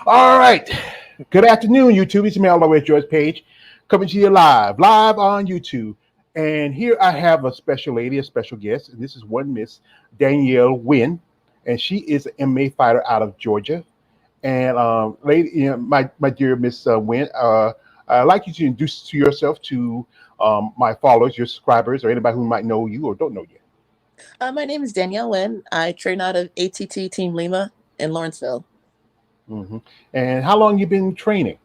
All right. Good afternoon, YouTube. It's me all the way George Page, coming to you live on YouTube. And here I have a special lady, a special guest, and this is one Miss Danielle Wynn, and she is an MMA fighter out of Georgia. And lady, my dear Miss Wynn, I'd like you to introduce to yourself to my followers, your subscribers, or anybody who might know you or don't know you. My name is Danielle Wynn. I train out of ATT Team Lima in Lawrenceville. hmm And how long you been training?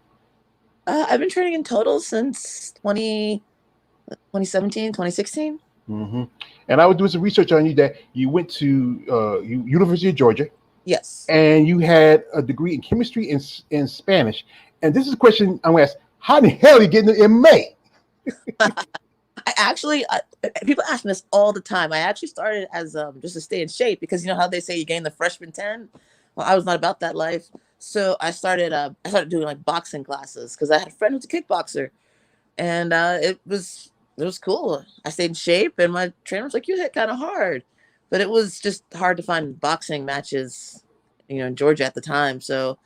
I've been training in total since 2017, 2016. hmm And I was doing some research on you that you went to University of Georgia Yes. and you had a degree in chemistry and in Spanish. And this is a question I'm going to ask: how the hell are you getting into MMA? People ask me this all the time. I actually started as just to stay in shape because you know how they say you gain the freshman 10? Well, I was not about that life. So I started doing like boxing classes because I had a friend who's a kickboxer, and it was cool. I stayed in shape, and my trainer was like, "You hit kind of hard," but it was just hard to find boxing matches, in Georgia at the time. So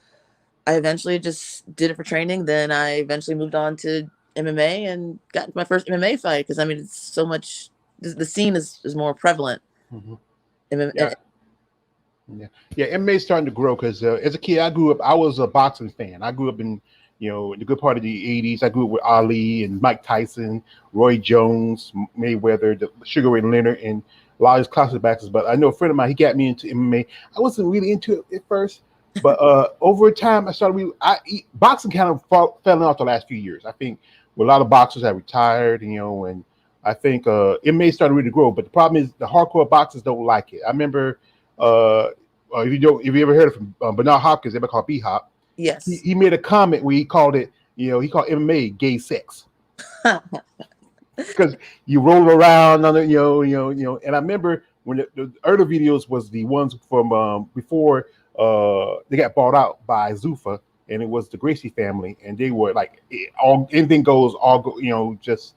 I eventually just did it for training. Then I eventually moved on to MMA and got my first MMA fight because I mean it's so much. The scene is more prevalent. hmm MMA. Yeah, yeah. MMA is starting to grow because as a kid, I grew up. I was a boxing fan. I grew up in the good part of the '80s. I grew up with Ali and Mike Tyson, Roy Jones, Mayweather, the Sugar Ray Leonard, and a lot of his classic boxers. But I know a friend of mine. He got me into MMA. I wasn't really into it at first, but over time, I started. Boxing kind of fell off the last few years. I think a lot of boxers have retired, and I think MMA started really to grow. But the problem is the hardcore boxers don't like it. I remember. Uh, if you ever heard of him, Bernard Hopkins, everybody called B Hop. He, Yes. he made a comment where he called it, he called MMA gay sex because you roll around on it, And I remember when the early videos was the ones from before they got bought out by Zuffa, and it was the Gracie family, and they were like all anything goes, all go, just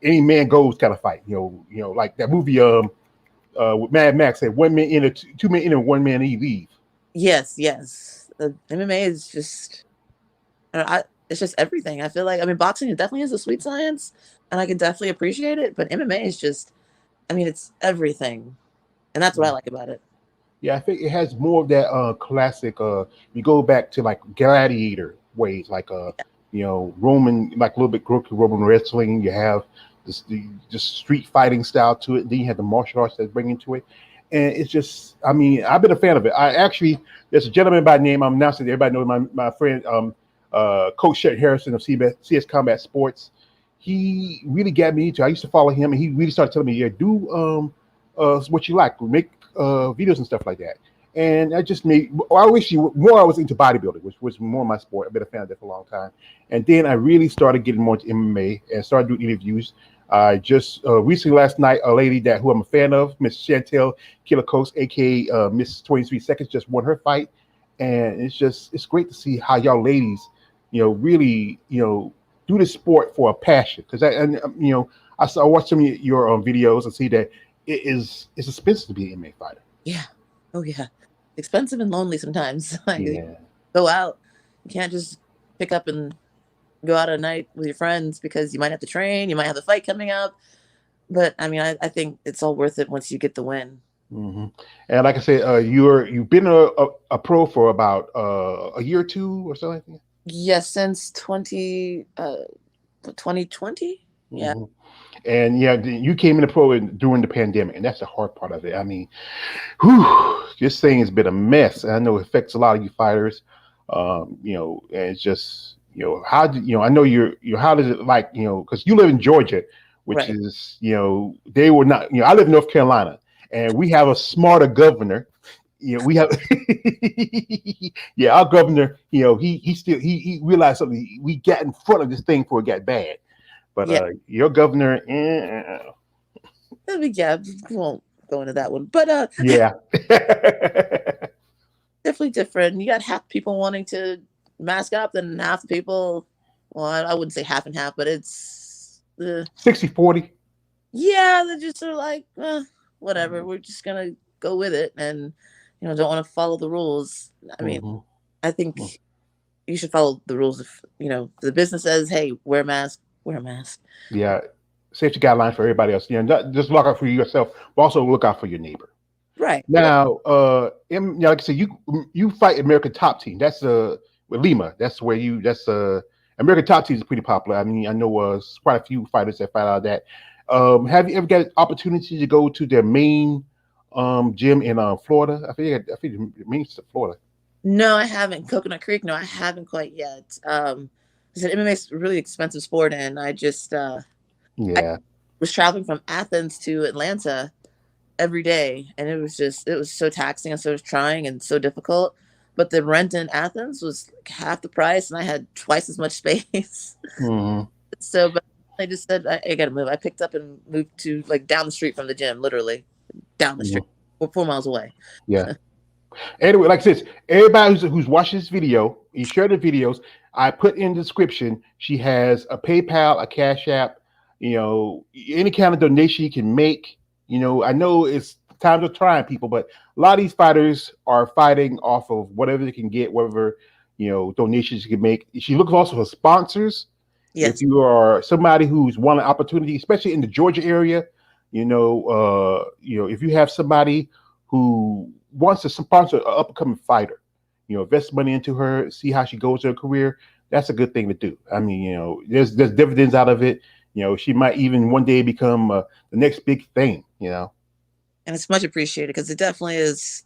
any man goes kind of fight, like that movie with Mad Max said, one man in, two men in, and one man leave. Yes. Yes. The MMA is just. It's just everything. I feel like boxing definitely is a sweet science, and I can definitely appreciate it. But MMA is just. It's everything, and that's what I like about it. Yeah, I think it has more of that classic. You go back to like gladiator ways, like Roman, like a little bit Greco-Roman wrestling. You have the street fighting style to it. Then you have the martial arts that bring into it, and it's just. I mean, I've been a fan of it. I actually there's a gentleman by name. I'm announcing. Everybody knows my friend, Coach Shet Harrison of CS Combat Sports. He really got me into. I used to follow him, and he really started telling me, "Yeah, do what you like, make videos and stuff like that." And I just made. I wish you more. I was into bodybuilding, which was more my sport. I've been a fan of that for a long time. And then I really started getting more into MMA and started doing interviews. I just recently last night, a lady that who I'm a fan of, Miss Chantel Killicos, aka Miss 23 Seconds, just won her fight, and it's great to see how y'all ladies, really, do this sport for a passion. Because I watched some of your videos and see that it's expensive to be an MMA fighter. Yeah. Oh yeah. Expensive and lonely sometimes. Like you Yeah. go out, you can't just pick up and go out at night with your friends because you might have to train, you might have a fight coming up. But I think it's all worth it once you get the win. hmm And like I said, you've been a pro for about a year or two or so, I think. Yes, since 2020. Yeah. hmm And yeah, you came into pro during the pandemic, and that's the hard part of it. I mean, this thing has been a mess. And I know it affects a lot of you fighters. And it's just how did I know how does it like because you live in Georgia, which Right. is they were not I live in North Carolina, and we have a smarter governor. We have yeah, our governor. He realized something. We got in front of this thing before it got bad. But Yeah. your governor, Yeah, we won't go into that one. But yeah. definitely different. You got half people wanting to mask up, and half people. Well, I wouldn't say half and half, but it's 60-40. yeah. They're just sort of like whatever. We're just gonna go with it, and don't want to follow the rules. Mm-hmm. I think you should follow the rules. If the business says, "Hey, wear a mask," wear a mask. Yeah, safety guidelines for everybody else. Not just look out for yourself, but also look out for your neighbor. Right. Now, like I said, you fight American Top Team. That's with Lima. That's where you. That's American Top Team is pretty popular. I mean, I know quite a few fighters that fight out of that. Have you ever got an opportunity to go to their main gym in Florida? I think the main is Florida. No, I haven't. Coconut Creek. No, I haven't quite yet. I said MMA is a really expensive sport, and I Yeah. was traveling from Athens to Atlanta every day, and it was so taxing and so trying and so difficult. But the rent in Athens was like half the price, and I had twice as much space. Hmm. So, but I just said I got to move. I picked up and moved to like down the street from the gym, literally down the street, Hmm. 4 miles away. Yeah. Anyway, like I said, everybody who's watching this video, you share the videos. I put in the description. She has a PayPal, a Cash App. Any kind of donation you can make. I know it's times of trying people, but a lot of these fighters are fighting off of whatever they can get, whatever donations you can make. She looks also for sponsors. If Yes. you are somebody who's won an opportunity, especially in the Georgia area, if you have somebody who wants to sponsor an up and coming fighter, invest money into her, see how she goes in her career. That's a good thing to do. I mean, there's dividends out of it. She might even one day become the next big thing. And it's much appreciated because it definitely is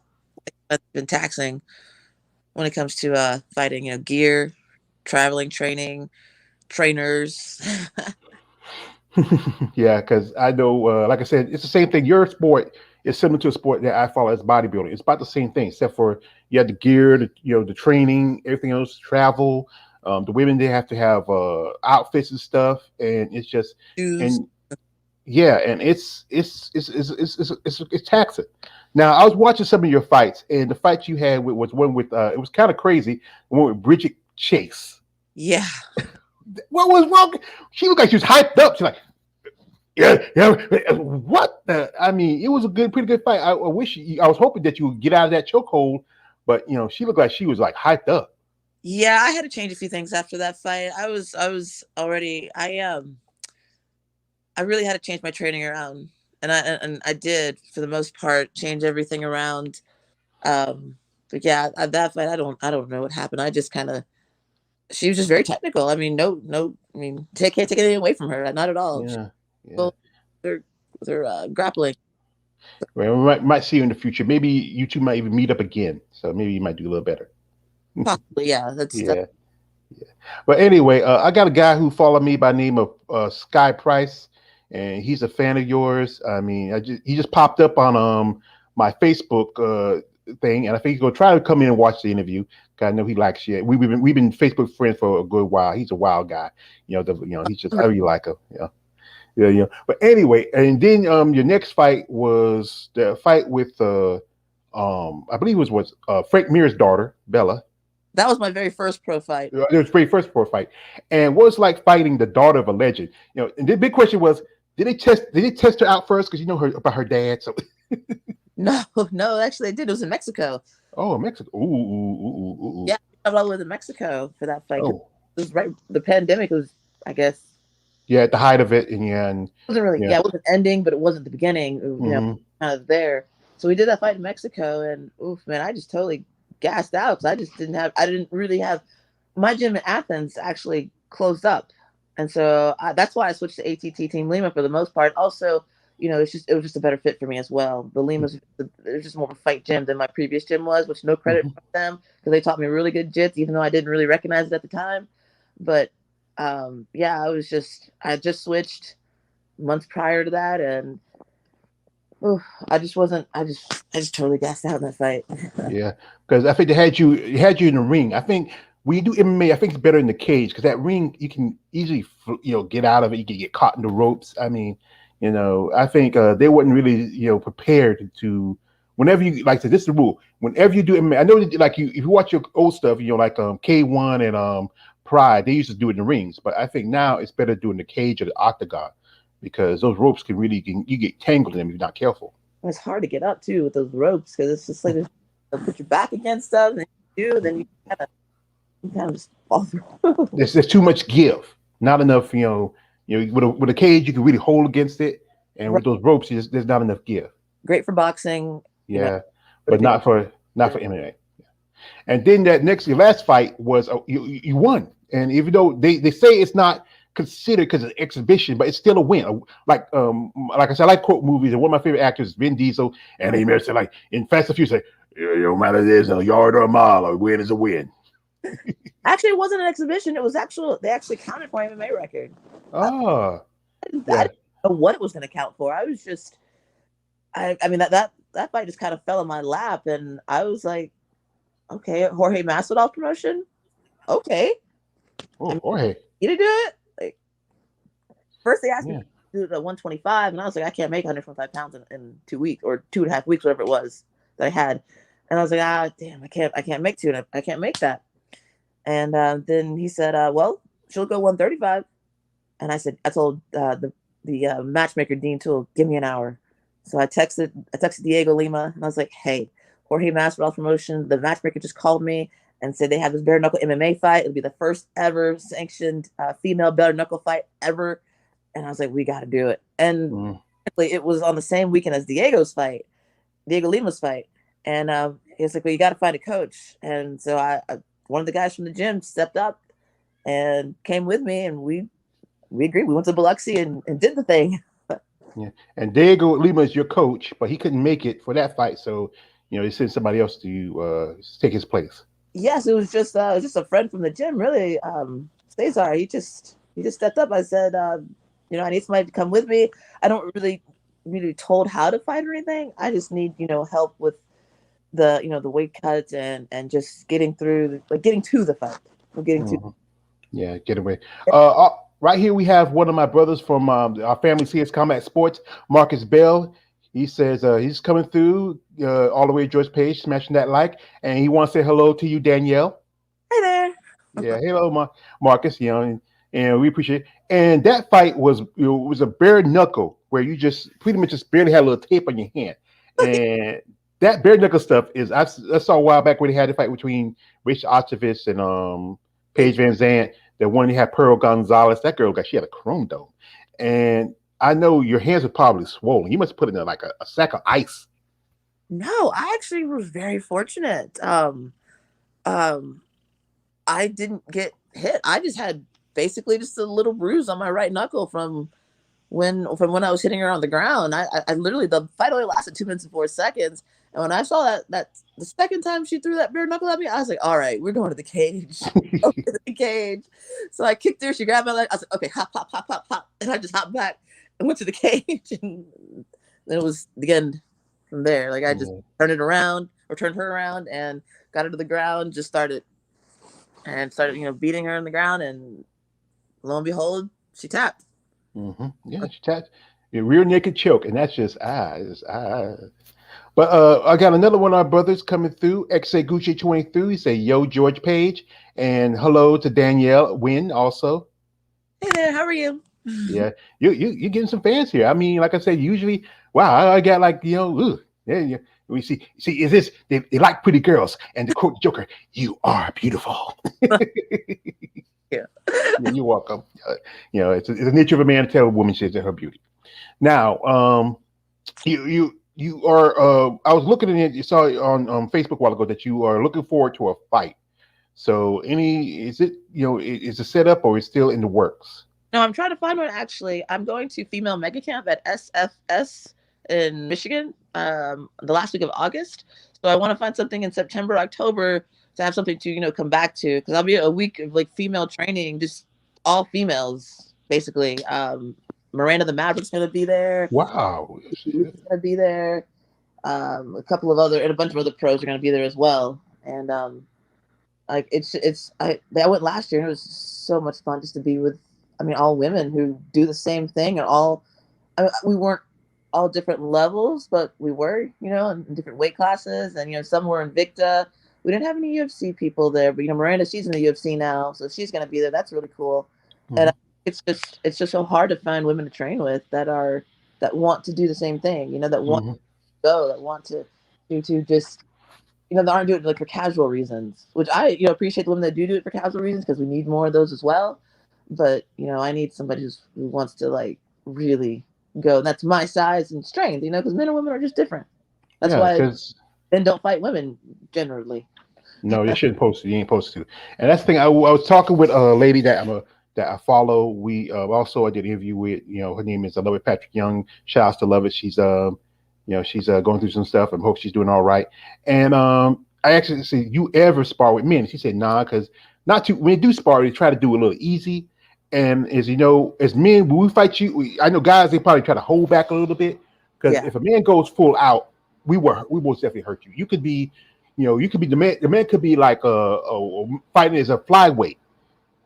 been taxing when it comes to fighting. Gear, traveling, training, trainers. Yeah, because I know, like I said, it's the same thing. Your sport is similar to a sport that I follow as bodybuilding. It's about the same thing, except for you have the gear, the training, everything else, travel. The women they have to have outfits and stuff, and it's just Shoes. and yeah, and it's taxing. Now I was watching some of your fights, and the fight you had was one with it was kind of crazy. One with Bridget Chase. Yeah. What was wrong? She looked like she was hyped up. She's like, yeah, yeah. What the? I mean, it was a pretty good fight. I wish I was hoping that you would get out of that chokehold, but she looked like she was like hyped up. Yeah, I had to change a few things after that fight. I was already I really had to change my training around, and I did for the most part change everything around. But yeah, at that fight, I don't know what happened. I just kind of she was just very technical. I mean, no, I mean, can't take anything away from her, not at all. She Yeah, yeah. with her with her grappling. Well, we might see you in the future. Maybe you two might even meet up again. So maybe you might do a little better. Possibly, yeah. That's Yeah, yeah. But anyway, I got a guy who followed me by name of Sky Price, and he's a fan of yours. I mean, he just popped up on my Facebook thing, and I think he's gonna try to come in and watch the interview. Cause I know he likes you. We've been Facebook friends for a good while. He's a wild guy. He's just I really like him. Yeah. Yeah, yeah. But anyway, and then your next fight was the fight with I believe it was Frank Mir's daughter, Bella. that was my very first pro fight. It was very first pro fight. And what was like fighting the daughter of a legend? And the big question was, did they test her out first? Because you know her about her dad. So No, no, actually, I did. It was in Mexico. oh, Mexico. Ooh, ooh, ooh, ooh, ooh. Yeah, I traveled with in Mexico for that fight. 'Cause Oh. it was right. The pandemic was, I guess, Yeah, at the height of it, and yeah, and wasn't really. yeah. Yeah, it wasn't ending, but it wasn't the beginning. Hmm. Kind of there. So we did that fight in Mexico, and oof, man, I just totally gassed out because I didn't really have my gym in Athens actually closed up, and so that's why I switched to ATT Team Lima for the most part. Also, it was just a better fit for me as well. The Lima's it was just more of a fight gym than my previous gym was, which no credit Hmm. for them because they taught me really good jits, even though I didn't really recognize it at the time. But yeah, I just switched months prior to that, and oof, I just wasn't. I just totally gassed out in that fight. Yeah, because I think they had you in the ring. I think when you do MMA, I think it's better in the cage because that ring you can easily get out of it. You can get caught in the ropes. I mean, I think they weren't really prepared to. Whenever you like, this is the rule. Whenever you do MMA, I know that, like if you watch your old stuff, like K1 and Pride, they used to do it in the rings, but I think now it's better to do it in the cage or the octagon because those ropes you get tangled in them if you're not careful. It's hard to get up too with those ropes because it's just like put your back against stuff. do, then you kind of just fall through. There's too much give, not enough. With a cage you can really hold against it, and Right. with those ropes, there's not enough give. Great for boxing, Yeah, but but if not for MMA. And then your last fight was you won, and even though they say it's not considered because it's an exhibition, but it's still a win. Like I said, I like quote movies, and one of my favorite actors is Vin Diesel, and he said like in Fast and Furious, say, no matter if it's a yard or a mile, a win is a win. actually, it wasn't an exhibition. It was actual. They actually counted for MMA record. I, Oh, I yeah. didn't know what it was going to count for. I was just, I mean that fight just kind of fell in my lap, and I was like, okay, Jorge Masvidal promotion. Okay, I Oh, mean, Jorge. you to do it. Like, first they asked me Yeah. to do the 125, and I was like, I can't make 125 pounds in 2 weeks or 2.5 weeks, whatever it was that I had. And I was like, damn, I can't make two, I can't make that. And then he said, well, she'll go 135. And I told the matchmaker Dean Tool, give me an hour. So I texted Diego Lima, and I was like, hey, Jorge Masvidal promotion, the matchmaker just called me and said they have this bare knuckle MMA fight. It'll be the first ever sanctioned female bare knuckle fight ever. And I was like, we got to do it. And Mm. it was on the same weekend as Diego Lima's fight. And he was like, well, you got to find a coach. And so one of the guys from the gym stepped up and came with me, and we agreed. We went to Biloxi and did the thing. Yeah. And Diego Lima is your coach, but he couldn't make it for that fight, so he sent somebody else to take his place. Yes, it was just a friend from the gym, really. Cesar, he just stepped up. I said, I need somebody to come with me. I don't really need to be told how to fight or anything. I just need, help with the weight cuts and just getting through, like getting to the fight. Or getting to. Mhm. Yeah, get away. Right here we have one of my brothers from our family CS Combat Sports, Marcus Bell. He says he's coming through all the way to George Page, smashing that like, and he wants to say hello to you, Danielle. Hey there. Yeah, hello, Marcus. And we appreciate it. And that fight was a bare knuckle where you just pretty much just barely had a little tape on your hand, and that bare knuckle stuff is I saw a while back when they had the fight between Rich Octavius and Paige Van Zant. The one you had Pearl Gonzalez. That girl she had a chrome dome, and I know your hands are probably swollen. You must put it in like a sack of ice. No, I actually was very fortunate. Um, I didn't get hit. I just had basically just a little bruise on my right knuckle from when I was hitting her on the ground. I literally, the fight only lasted 2 minutes and 4 seconds. And when I saw that the second time she threw that bare knuckle at me, I was like, all right, we're going to the cage. Over to the cage. So I kicked her. She grabbed my leg. I was like, okay, hop, hop, hop, hop, hop. And I just hopped back and went to the cage. And then it was the end from there. Like I just turned her around and got her to the ground, just started, beating her on the ground. And lo and behold, she tapped. Yeah, she tapped your rear naked choke, and that's But I got another one of our brothers coming through. XA Gucci 23. He say, yo, George Page. And hello to Danielle Wynn also. Hey there, how are you? Yeah. You getting some fans here. I mean, like I said, usually, wow, I got like, yeah. We see, is this they like pretty girls, and the quote Joker, you are beautiful. Yeah. Yeah, you're welcome. It's a nature of a man to tell a woman she's in her beauty. Now, you are. I was looking at it. You saw on Facebook a while ago that you are looking forward to a fight. So, is it is it set up or is it still in the works? No, I'm trying to find one actually. I'm going to female mega camp at SFS in Michigan the last week of August. So I want to find something in September, October to have something to, come back to, because I'll be a week of like female training, just all females basically. Miranda the Maverick's going to be there. Wow. Luke's going to be there. A couple of other and a bunch of other pros are going to be there as well. And like I went last year and it was so much fun just to be with, all women who do the same thing, and we weren't all different levels, but we were, in different weight classes, and some were Invicta. We didn't have any UFC people there, but Miranda, she's in the UFC now, so she's going to be there. That's really cool. Mm-hmm. And it's just so hard to find women to train with that want to do the same thing, that want to go, that want to just that aren't doing it like for casual reasons, which I, appreciate the women that do it for casual reasons because we need more of those as well. But, I need somebody who wants to like really go. And that's my size and strength, because men and women are just different. That's Yeah, why because men don't fight women generally. no, you shouldn't post it. You ain't supposed to. And that's the thing. I was talking with a lady that I follow. We also I did an interview with. Her name is Love It Patrick Young. Shout outs to Love It. She's going through some stuff and hope she's doing all right. And I actually said, "You ever spar with men?" She said, "Nah, because not too. When you do spar, they try to do it a little easy. And as men, when we fight you, I know guys they probably try to hold back a little bit because Yeah. if a man goes full out, we most definitely hurt you. You could be." You could be the man. The man could be like fighting as a flyweight,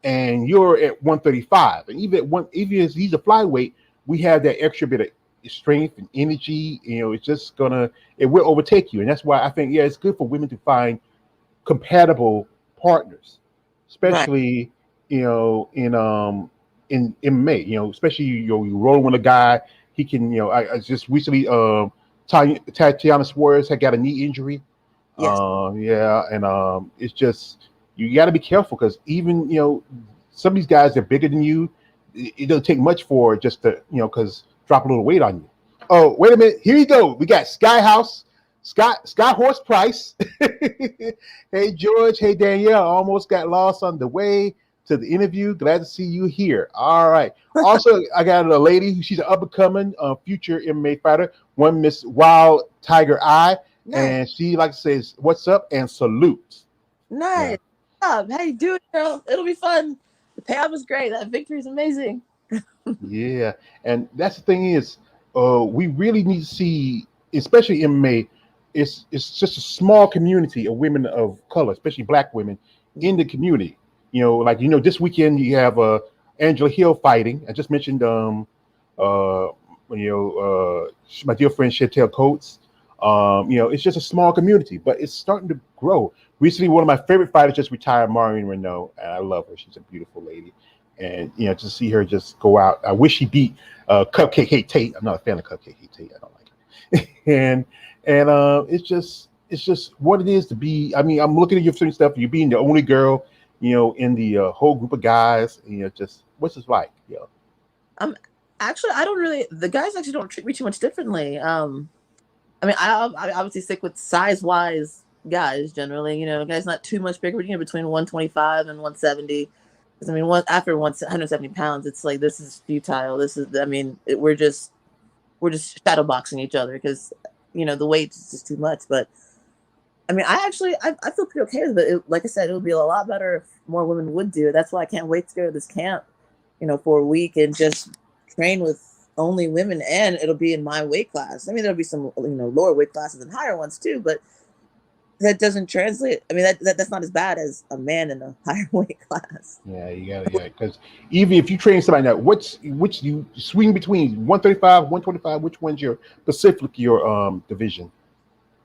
and you're at 135. And even if he's a flyweight, we have that extra bit of strength and energy. It will overtake you, and that's why I think it's good for women to find compatible partners, Right. especially in MMA. Especially you rolling with a guy. He can. I just recently Tatiana Suarez had got a knee injury. Yes. Yeah, and it's just you got to be careful because even some of these guys are bigger than you. It doesn't take much for just to because drop a little weight on you. Oh, wait a minute, here you go. We got Sky House, Sky Horse Price. Hey George, hey Danielle. Almost got lost on the way to the interview. Glad to see you here. All right. Also, I got a lady. She's an up and coming future MMA fighter. One Miss Wild Tiger Eye. Nice. And she like says, "What's up?" and salutes. Nice. Yeah. Hey, do it, girl. It'll be fun. The payoff is great. That victory is amazing. Yeah, and that's the thing is, we really need to see, especially MMA. It's just a small community of women of color, especially Black women, in the community. This weekend you have Angela Hill fighting. I just mentioned my dear friend Chantel Coates. It's just a small community, but it's starting to grow. Recently, one of my favorite fighters just retired, Maureen Renault, and I love her. She's a beautiful lady, and to see her just go out. I wish she beat Cupcake Hate Tate. I'm not a fan of Cupcake Hate Tate. I don't like her, and it's just what it is to be. I mean, I'm looking at your stuff. You're being the only girl, in the whole group of guys. Just what's it like? Actually, I don't really. The guys actually don't treat me too much differently. I mean, I obviously stick with size-wise guys generally. Guys not too much bigger, but between 125 and 170. Because I mean, after 170 pounds, it's like this is futile. This is, I mean, we're just shadow boxing each other because the weight is just too much. But I mean, I feel pretty okay with it. Like I said, it would be a lot better if more women would do it. That's why I can't wait to go to this camp, for a week and just train with only women, and it'll be in my weight class. I mean, there'll be some lower weight classes and higher ones too, but that doesn't translate. I mean, that's not as bad as a man in a higher weight class. Yeah, you got to, because even if you train somebody now, which you swing between 135, 125, which one's your division?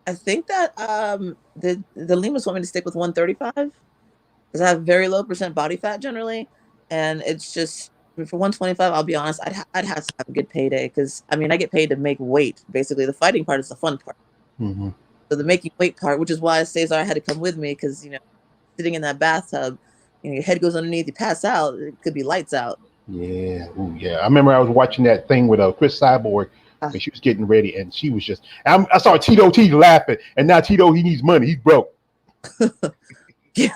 I think that the Limas want me to stick with 135 because I have very low percent body fat generally, and it's just for 125. I'll be honest, I'd have to have a good payday because I mean I get paid to make weight. Basically, the fighting part is the fun part. Mm-hmm. So the making weight part, which is why Cesar had to come with me because sitting in that bathtub, your head goes underneath, you pass out. It could be lights out. Yeah, ooh, yeah. I remember I was watching that thing with Chris Cyborg when she was getting ready, and she was just. I saw Tito T laughing, and now Tito he needs money. He's broke. Yeah.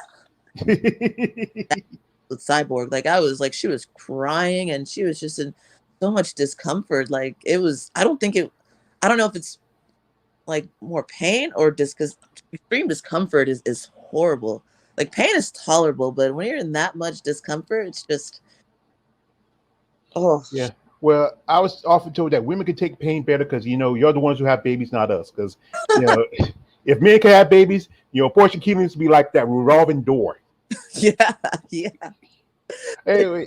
With Cyborg, like I was like, she was crying, and she was just in so much discomfort. Like it was. I don't know if it's like more pain or just because extreme discomfort is horrible. Like pain is tolerable, but when you're in that much discomfort, it's just yeah. Well, I was often told that women can take pain better because you're the ones who have babies, not us. Because if men can have babies, abortion killings to be like that revolving door. Yeah. Anyway,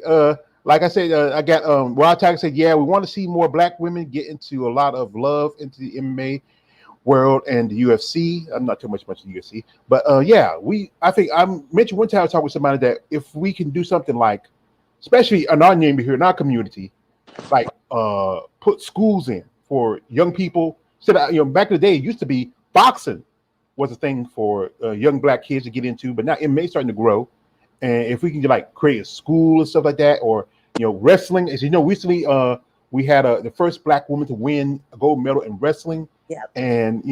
like I said, I got Wild Tiger said, yeah, we want to see more Black women get into a lot of love into the MMA world and the UFC. I'm not too much the UFC, but I think I mentioned one time I was talking with somebody that if we can do something like, especially in our neighborhood here in our community, like put schools in for young people. So that back in the day it used to be boxing, was a thing for young black kids to get into, but now MMA starting to grow. And if we can like create a school and stuff like that, or wrestling, as you know, recently we had the first black woman to win a gold medal in wrestling, Yeah. and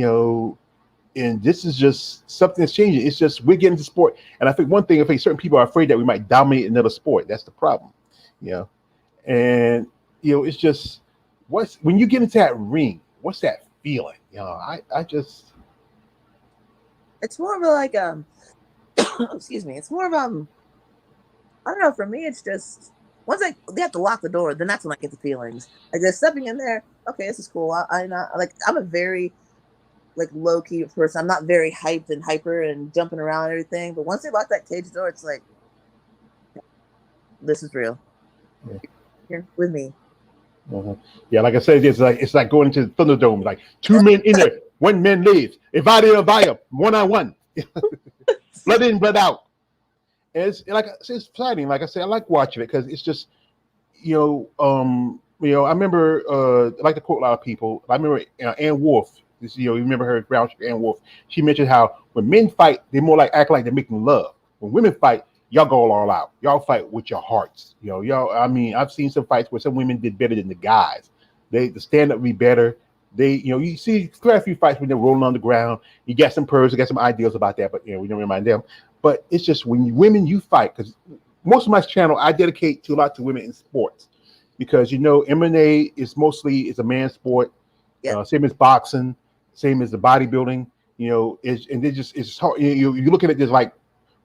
and this is just something that's changing. It's just we're getting into sport, and I think one thing, I think certain people are afraid that we might dominate another sport. That's the problem, and it's just when you get into that ring, what's that feeling? I just It's more of a like excuse me. It's more of I don't know. For me, it's just once they have to lock the door, then that's when I get the feelings. Like just stepping in there. Okay, this is cool. I not like I'm a very like low key person. I'm not very hyped and hyper and jumping around and everything. But once they lock that cage door, it's like this is real. Yeah. Here with me. Yeah, like I said, it's like going into the Thunderdome. Like two men in there, one man leaves. Evada, 1-on-1, blood in, blood out. And it's exciting. Like I said, I like watching it because it's just I remember I like to quote a lot of people. I remember Ann Wolfe. You remember her ground Ann Wolfe. She mentioned how when men fight, they more like act like they're making love. When women fight, y'all go all out. Y'all fight with your hearts. Y'all. I mean, I've seen some fights where some women did better than the guys. The stand up be better. You see quite a few fights when they're rolling on the ground. You get some purrs, you got some ideas about that, but we don't remind them. But it's just when women you fight, because most of my channel I dedicate to a lot to women in sports, because MMA is mostly a man's sport. Yeah. Same as boxing, same as the bodybuilding. It's hard. You're looking at this like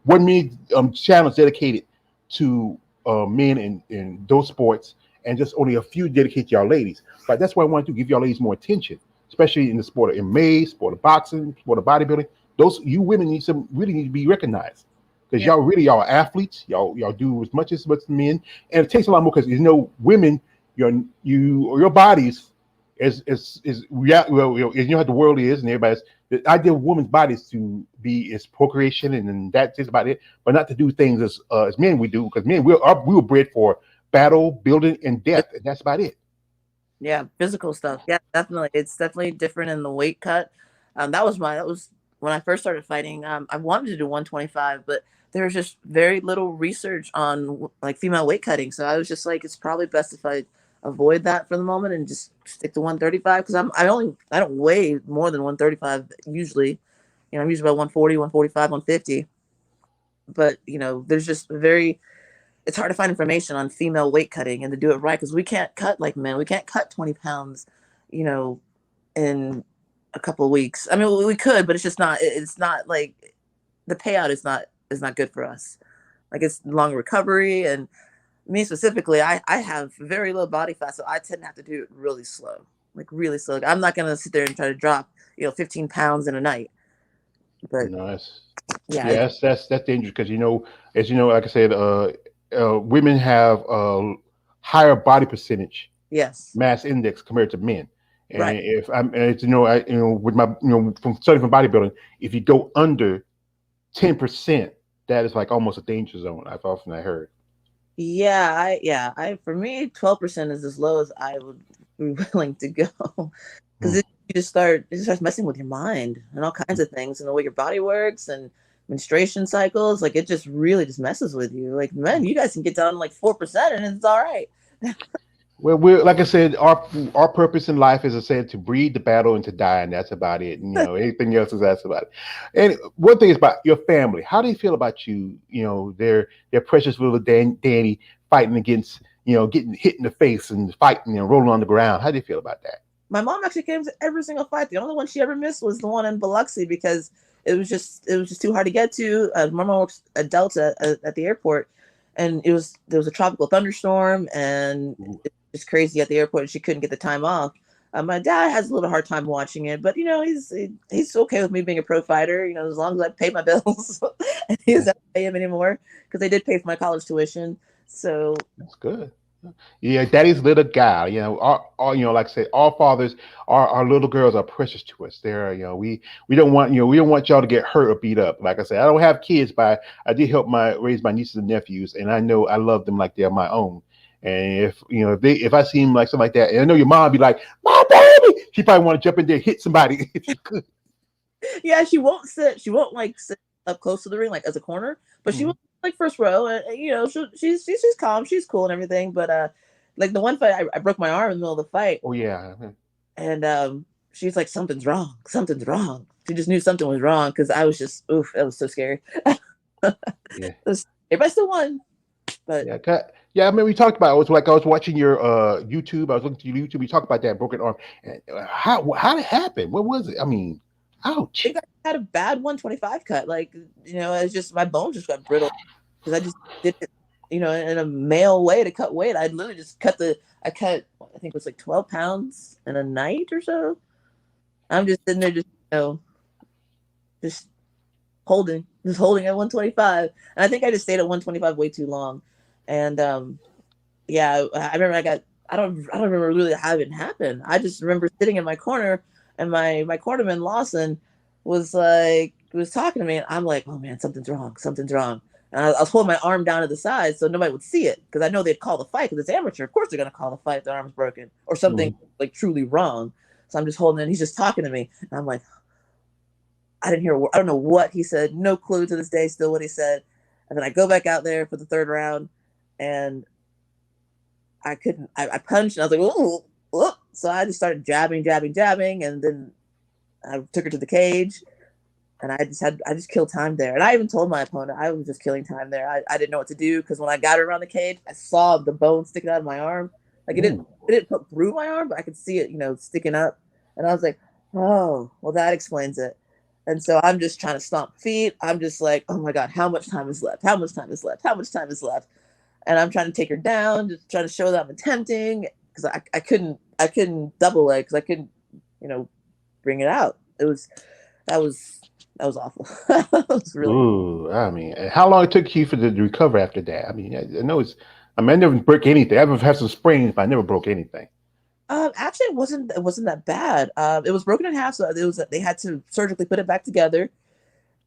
1 million channels dedicated to men in those sports, and just only a few dedicated to y'all ladies. But that's why I want to give y'all ladies more attention, especially in the sport of MMA, sport of boxing, sport of bodybuilding. Those you women really need to be recognized, because y'all are athletes. Y'all do as much as men, and it takes a lot more because women, your bodies is well, how the world is, and everybody's the idea of women's bodies to be is procreation, and then that's just about it. But not to do things as men we do, because men we were bred for battle, building, and death, and that's about it. Yeah, physical stuff. Yeah, definitely. It's definitely different in the weight cut. That was when I first started fighting. I wanted to do 125, but there was just very little research on like female weight cutting. So I was just like, it's probably best if I avoid that for the moment and just stick to 135 because I don't weigh more than 135 usually. I'm usually about 140, 145, 150. But there's just it's hard to find information on female weight cutting and to do it right because we can't cut like men. We can't cut 20 pounds, in a couple of weeks. I mean, we could, but it's just not. It's not like the payout is not good for us. Like it's long recovery, and me specifically, I have very low body fat, so I tend to have to do it really slow, like really slow. Like, I'm not gonna sit there and try to drop 15 pounds in a night. But yeah, That's dangerous because as like I said, women have a higher body percentage, yes, mass index compared to men. And right. if I'm, it's, with my, from studying from bodybuilding, if you go under 10%, that is like almost a danger zone. I've often heard. Yeah, I for me, 12% is as low as I would be willing to go. Because Hmm. it just starts messing with your mind and all kinds of things and the way your body works and menstruation cycles. Like it just really just messes with you. Like, man, you guys can get down to like 4% and it's all right. Well, we're like I said, our purpose in life is, I said, to breed the battle and to die, and that's about it. And, anything else is that's about it. And one thing is about your family. How do you feel about you? Their precious little Danny fighting against, getting hit in the face and fighting and rolling on the ground. How do you feel about that? My mom actually came to every single fight. The only one she ever missed was the one in Biloxi because it was just too hard to get to. My mom works at Delta at the airport, and there was a tropical thunderstorm, and it was crazy at the airport. And she couldn't get the time off. My dad has a little hard time watching it, but he's okay with me being a pro fighter. As long as I pay my bills, and he doesn't pay him anymore because they did pay for my college tuition. So That's good. Yeah, daddy's little guy. All like I said, all fathers, our little girls are precious to us. They're, we don't want, we don't want y'all to get hurt or beat up. Like I said, I don't have kids, but I did help raise my nieces and nephews, and I know I love them like they're my own. And if I see them like something like that, and I know your mom be like, my baby, she probably want to jump in there and hit somebody if you could. Yeah, she won't sit. She won't like sit up close to the ring, like as a corner. But she Mhm. will like first row. And, you know, she's calm. She's cool and everything. But like the one fight, I broke my arm in the middle of the fight, Oh yeah. and she's like, something's wrong. Something's wrong. She just knew something was wrong because I was just, oof, that was so scary. Yeah. Everybody still won, but Yeah. Yeah. I mean, we talked about. It was like I was watching your YouTube. I was looking to your YouTube. You talked about that broken arm. And, how did it happen? What was it? I mean, I ouch. think I had a bad 125 cut. Like, you know, it's just my bones just got brittle because I just did it, you know, in a male way to cut weight. I literally just I cut, I think it was like 12 pounds in a night or so. I'm just sitting there, just, you know, just just holding at 125. And I think I just stayed at 125 way too long. And yeah, I remember I don't remember really how it happened. I just remember sitting in my corner, and my cornerman Lawson was talking to me, and I'm like, oh man, something's wrong. And I was holding my arm down to the side so nobody would see it because I know they'd call the fight because it's amateur. Of course they're gonna call the fight if the arm's broken or something Mhm. like truly wrong. So I'm just holding it. And he's just talking to me, and I'm like, I didn't hear. I don't know what he said. No clue to this day. Still what he said. And then I go back out there for the third round, and I couldn't. I punched, and I was like, "Ooh, ooh." So I just started jabbing, and then I took her to the cage, and I just killed time there. And I even told my opponent I was just killing time there. I didn't know what to do because when I got her around the cage, I saw the bone sticking out of my arm. Like Ooh. it didn't put through my arm, but I could see it, you know, sticking up. And I was like, oh, well, that explains it. And so I'm just trying to stomp feet. I'm just like, oh my God, how much time is left? How much time is left? How much time is left? And I'm trying to take her down, just trying to show that I'm attempting because I couldn't double leg because I couldn't, you know, bring it out. That was that was awful. That was really. Ooh. I mean, how long it took you for the to recover after that? I mean, I know it's. I mean, I never break anything. I've had some sprains, but I never broke anything. Actually, it wasn't that bad. It was broken in half, so they had to surgically put it back together.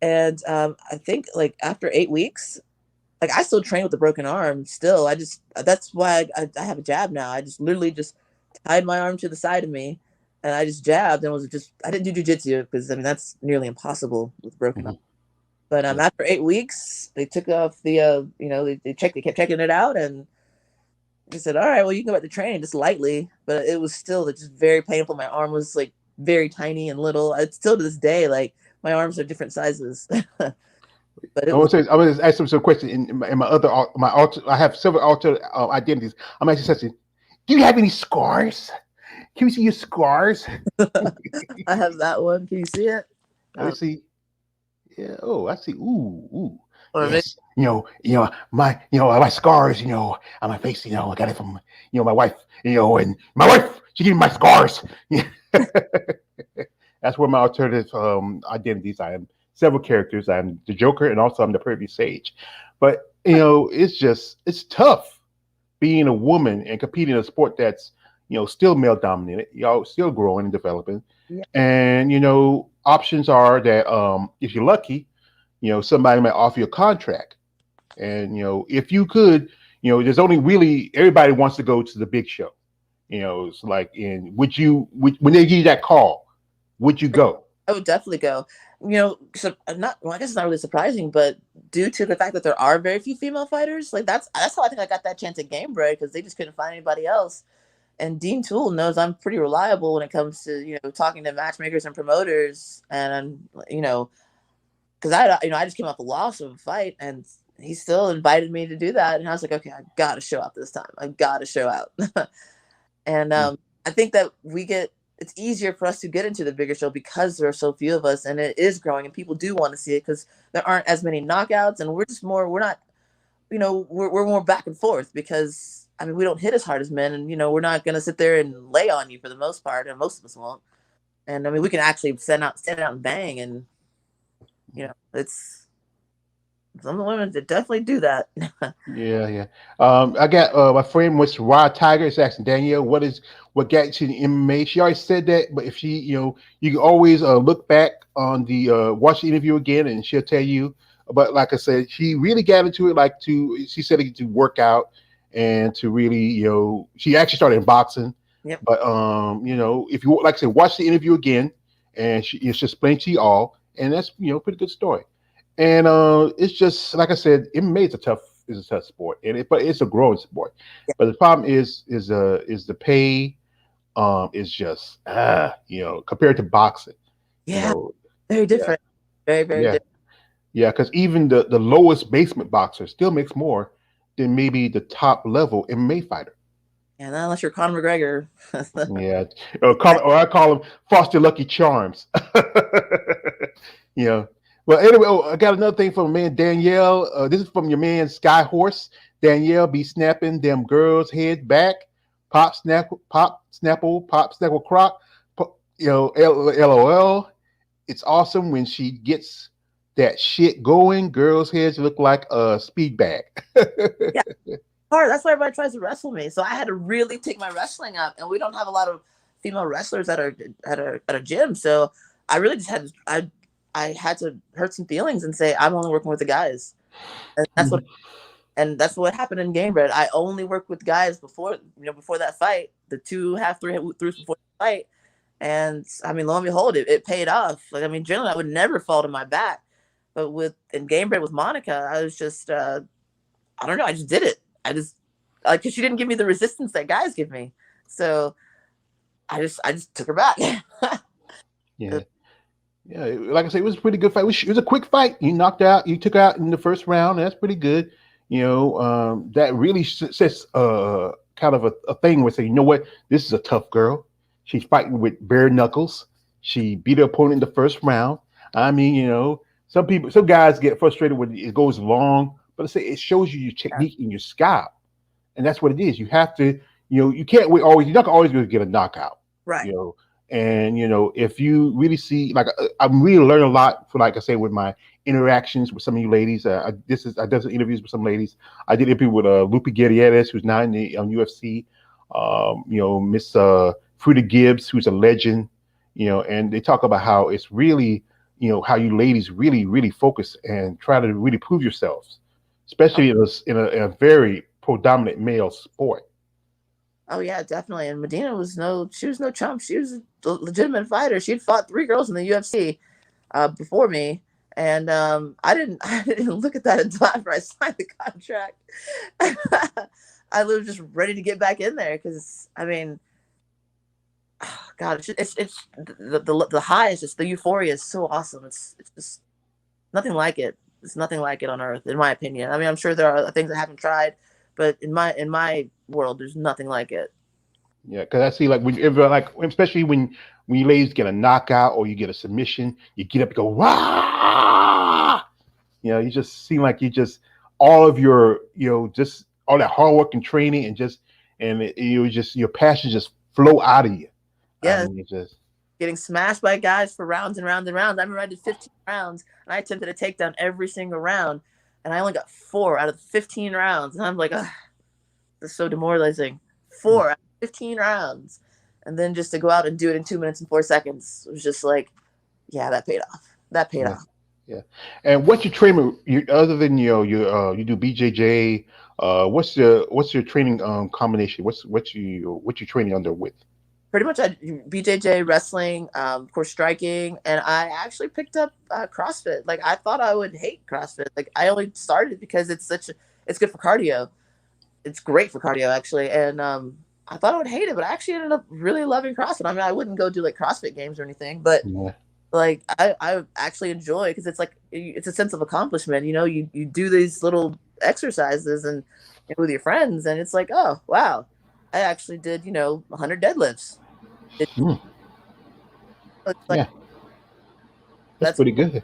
And I think like after 8 weeks, like I still train with the broken arm. Still, I just that's why I have a jab now. I just literally just tied my arm to the side of me, and I just jabbed and was just I didn't do jujitsu because I mean that's nearly impossible with broken arm. Mhm. But Yeah. after 8 weeks, they took off the you know they kept checking it out, and he said, "All right, well, you can go back to training just lightly," but it was still just very painful. My arm was like very tiny and little. It's still to this day, like my arms are different sizes, but it I was. want to say, I want to ask some question in my other my alter. I have several alter identities. I'm actually saying, do you have any scars? Can we see your scars? I have that one. Can you see it? Let me Um, see. Yeah. Oh, I see. Ooh, ooh. or maybe, Yes. My scars. On my face. I got it from my wife. And my wife, she gave me my scars. That's where my alternative identities. I am several characters. I'm the Joker, and also I'm the Perfect Sage. But it's tough being a woman and competing in a sport that's still male dominated. Y'all still growing and developing, yeah, and options are that if you're lucky, somebody might offer you a contract, and if you could, there's only really everybody wants to go to the big show. It's like, in when they give you that call, would you go? I would definitely go. You know, so not well. I guess it's not really surprising, but due to the fact that there are very few female fighters, like that's how I think I got that chance at Game Break because they just couldn't find anybody else. And Dean Toole knows I'm pretty reliable when it comes to talking to matchmakers and promoters, and because I just came off a loss of a fight, and he still invited me to do that, and I was like, okay, I got to show out this time. I got to show out, and Mm. I think that it's easier for us to get into the bigger show because there are so few of us, and it is growing, and people do want to see it because there aren't as many knockouts, and we're not we're more back and forth because I mean we don't hit as hard as men, and we're not gonna sit there and lay on you for the most part, and most of us won't. And I mean we can actually stand out and bang, and it's some of the women that definitely do that. Yeah, yeah. I got my friend was Rod Tiger is asking Danielle what got you in MMA. She already said that, but if she, you can always look back on the watch the interview again, and she'll tell you. But like I said, she really got into it she said it to work out and to really, she actually started in boxing. Yep. But if you like I said, watch the interview again, and it's just explained to you all, and that's pretty good story. And it's just like I said, MMA is a tough sport, but it's a growing sport. Yeah, But the problem is the pay is just compared to boxing, you yeah, know, very yeah, different, very very yeah, different. yeah, because even the lowest basement boxer still makes more than maybe the top level MMA fighter. And unless you're Conor McGregor, Yeah, or I call them Foster Lucky Charms. you know. Well, anyway, I got another thing from man Danielle. This is from your man Sky Horse. Danielle be snapping them girls' heads back. Pop snapple croc. LOL. It's awesome when she gets that shit going. Girls' heads look like a speed bag. yeah, hard. That's why everybody tries to wrestle me. So I had to really take my wrestling up, and we don't have a lot of female wrestlers at our gym. So I really just I had to hurt some feelings and say I'm only working with the guys, and that's what happened in Game Bread. I only worked with guys before that fight, the 3 before the fight, and I mean, lo and behold, it paid off. Like I mean, generally I would never fall to my back, but in Game Bread with Monica, I was just I don't know, I just did it. I just because she didn't give me the resistance that guys give me, so I just took her back. Yeah. Yeah, like I said, it was a pretty good fight. It was a quick fight. You took out in the first round. That's pretty good. That really sets kind of a thing where say, you know what, this is a tough girl. She's fighting with bare knuckles. She beat her opponent in the first round. I mean, some guys get frustrated when it goes long, but I say it shows you your technique and your style, and that's what it is. You have to, you can't wait always. You're not always going to get a knockout, Right. you know. And if you really see, like, I'm really learning a lot for, like I say, with my interactions with some of you ladies. I did some interviews with some ladies. I did an interview with Lupe Guerrieres, who's now in the UFC. Miss Frida Gibbs, who's a legend. And they talk about how it's really, how you ladies really, really focus and try to really prove yourselves, especially in a very predominant male sport. Oh yeah, definitely. And Medina she was no chump. She was a legitimate fighter. She'd fought 3 girls in the UFC before me, and I didn't I didn't look at that until after I signed the contract. I was just ready to get back in there because I mean, God, it's the high is just the euphoria is so awesome. It's just nothing like it. It's nothing like it on earth, in my opinion. I mean, I'm sure there are things I haven't tried, but in my world, there's nothing like it. Yeah, because I see, like, whenever, like, especially when you ladies get a knockout or you get a submission, you get up and go rah. You just seem like all of your just all that hard work and training and your passion just flow out of you. I Yeah, mean, it just getting smashed by guys for rounds and rounds and rounds. I remember I did 15 rounds and I attempted a takedown every single round, and I only got 4 out of the 15 rounds, and I'm like, ugh, this is so demoralizing. 4 out of 15 rounds, and then just to go out and do it in 2 minutes and 4 seconds was just like, yeah, that paid off. That paid yeah. off. Yeah. And what's your training? Other than you do BJJ. What's your training combination? What's you training under with? Pretty much I BJJ, wrestling, of course striking, and I actually picked up CrossFit. Like I thought I would hate CrossFit. Like I only started because it's good for cardio. It's great for cardio actually, and I thought I would hate it, but I actually ended up really loving CrossFit. I mean, I wouldn't go do like CrossFit games or anything, but Yeah. like I actually enjoy because it's like it's a sense of accomplishment. You do these little exercises and with your friends, and it's like, oh wow, I actually did 100 deadlifts. Mm, It's like yeah. That's that's pretty good.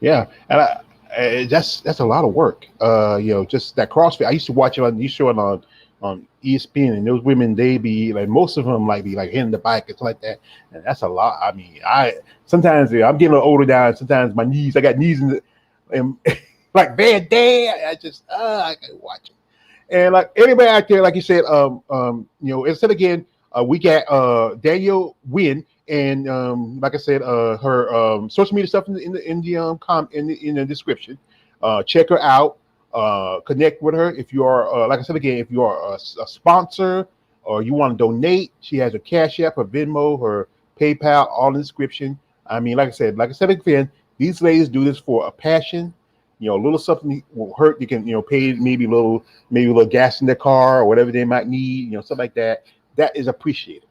Yeah, and that's a lot of work. Just that CrossFit. I used to watch it on you show it on ESPN, and those women they be like most of them like be like hitting the bike and stuff like that, and that's a lot. I mean, I sometimes I'm getting a little older now, and sometimes my knees I got knees and like bad dad. I can watch it. And like anybody out there, like you said, instead again, we got Danielle Wynn, and like I said, her social media stuff in the description. Check her out. Connect with her if you are, like I said again, if you are a sponsor or you want to donate. She has her Cash App, her Venmo, her PayPal, all in the description. I mean, like I said again, these ladies do this for a passion. A little something will hurt. You can, pay maybe a little gas in their car or whatever they might need. Something like that. That is appreciated.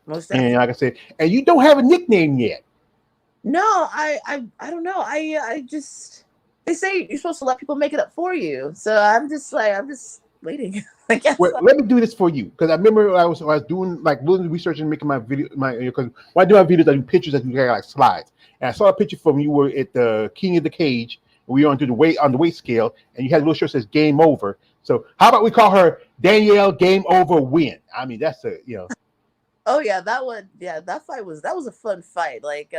Most And definitely. like I said, and you don't have a nickname yet. No, I don't know. I just they say you're supposed to let people make it up for you. So I'm just waiting. I guess. Well, let me do this for you because I remember I was doing like little research and making my video because when I do my videos I do pictures that do like slides, and I saw a picture from you were at the King of the Cage. We were on the weight scale, and you had a little shirt that says "Game Over." So how about we call her Danielle Game Over Wynn? I mean that's a. Oh yeah, that one. Yeah, that was a fun fight. Like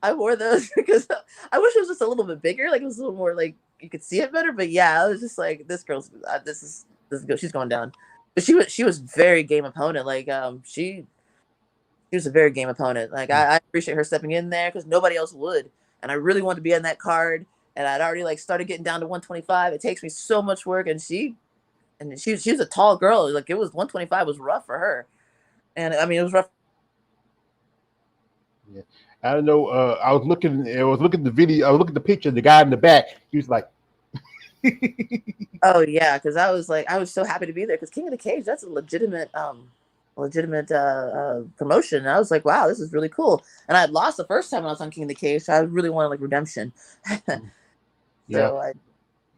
I wore those because I wish it was just a little bit bigger. Like it was a little more like you could see it better. But yeah, I was just like, this girl's this is good. She's going down. But she was very game opponent. Like she was a very game opponent. Like I appreciate her stepping in there because nobody else would. And I really wanted to be on that card. And I'd already like started getting down to 125. It takes me so much work, and she was a tall girl. Like it was 125 was rough for her. And I mean it was rough. Yeah. I don't know. I was looking at the video. I was looking at the picture. The guy in the back. He was like, Oh yeah, because I was so happy to be there because King of the Cage, that's a legitimate promotion. And I was like, wow, this is really cool. And I had lost the first time when I was on King of the Cage, so I really wanted like redemption. yeah. So I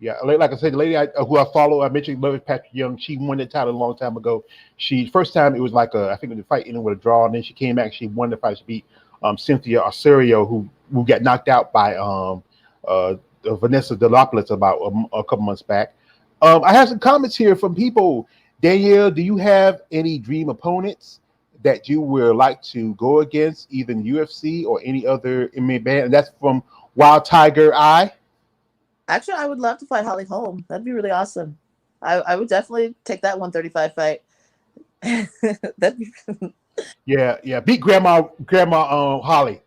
Yeah, like I said, the lady who I follow, I mentioned Lois Patrick Young. She won the title a long time ago. She first time it was like I think the fight ended with a draw, and then she came back. She won the fight. She beat Cynthia Osorio, who got knocked out by Vanessa Delopoulos about a couple months back. I have some comments here from people. Danielle, do you have any dream opponents that you would like to go against, either in UFC or any other MMA band? And that's from Wild Tiger Eye. actually I would love to fight Holly Holm. That'd be really awesome. I would definitely take that 135 fight. That'd be Yeah. Beat Grandma Holly.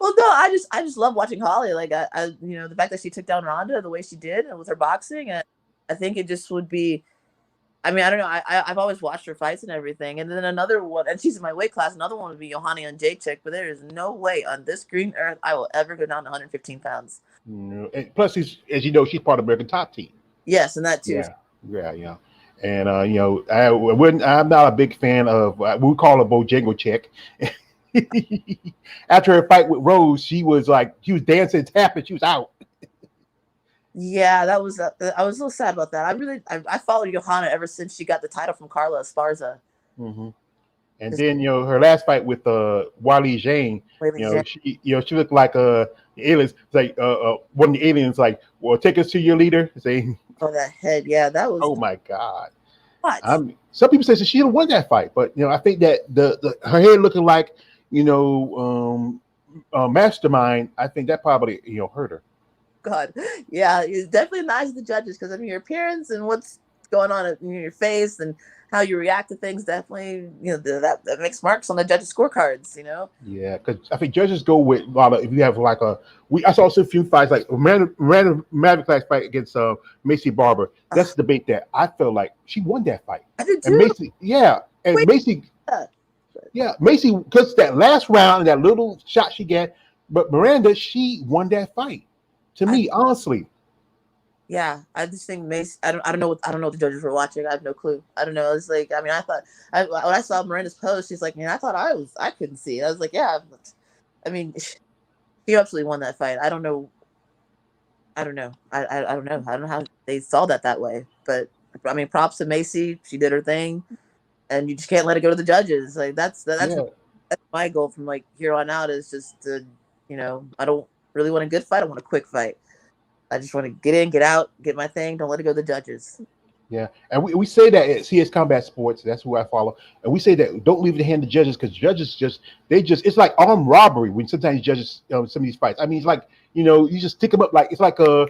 well, no, I just love watching Holly. Like the fact that she took down Ronda the way she did and with her boxing, and I think it just would be. I mean, I don't know. I've always watched her fights and everything, and then another one, and she's in my weight class. Another one would be Johanna and Jacek, but there is no way on this green earth I will ever go down to 115 pounds. And plus, as you know, she's part of American Top Team. Yes, and that too. Yeah. And I'm not a big fan of we call her Bojangle Chick. After her fight with Rose, she was dancing, tapping, she was out. Yeah, that was. I was a little sad about that. I followed Johanna ever since she got the title from Carla Esparza. Mm-hmm. And then her last fight with Wally Jane, Jane. she looked like aliens. It's like one of the aliens like, well, take us to your leader. Say, oh, that head, yeah, that was. Oh my God. What? Some people say she should have won that fight, but I think that the her head looking like Mastermind. I think that probably hurt her. God, yeah, it's definitely nice the judges because I mean your appearance and what's going on in your face and how you react to things definitely that makes marks on the judges' scorecards. Yeah, because I think judges go with a lot of if you have like I saw some few fights like random Maverick class fight against Macy Barber. That's the debate that I felt like she won that fight. I did too. And Macy, Macy because that last round and that little shot she got, but Miranda she won that fight. To me, honestly. Yeah, I just think Mace. I don't know what the judges were watching. I have no clue. I don't know. It's like I mean, when I saw Miranda's post, she's like, man, I thought I couldn't see it. I was like, yeah. I mean, she absolutely won that fight. I don't know. I don't know. I don't know. I don't know how they saw that way. But I mean, props to Macy. She did her thing, and you just can't let it go to the judges. Like that's my goal from like here on out is just to I don't really want a good fight. I want a quick fight. I just want to get in, get out, get my thing. Don't let it go to the judges. Yeah, and we say that at CS Combat Sports, that's who I follow, and we say that don't leave it in the hand of judges because judges it's like armed robbery when sometimes judges some of these fights. I mean, it's like you just stick them up like it's like ever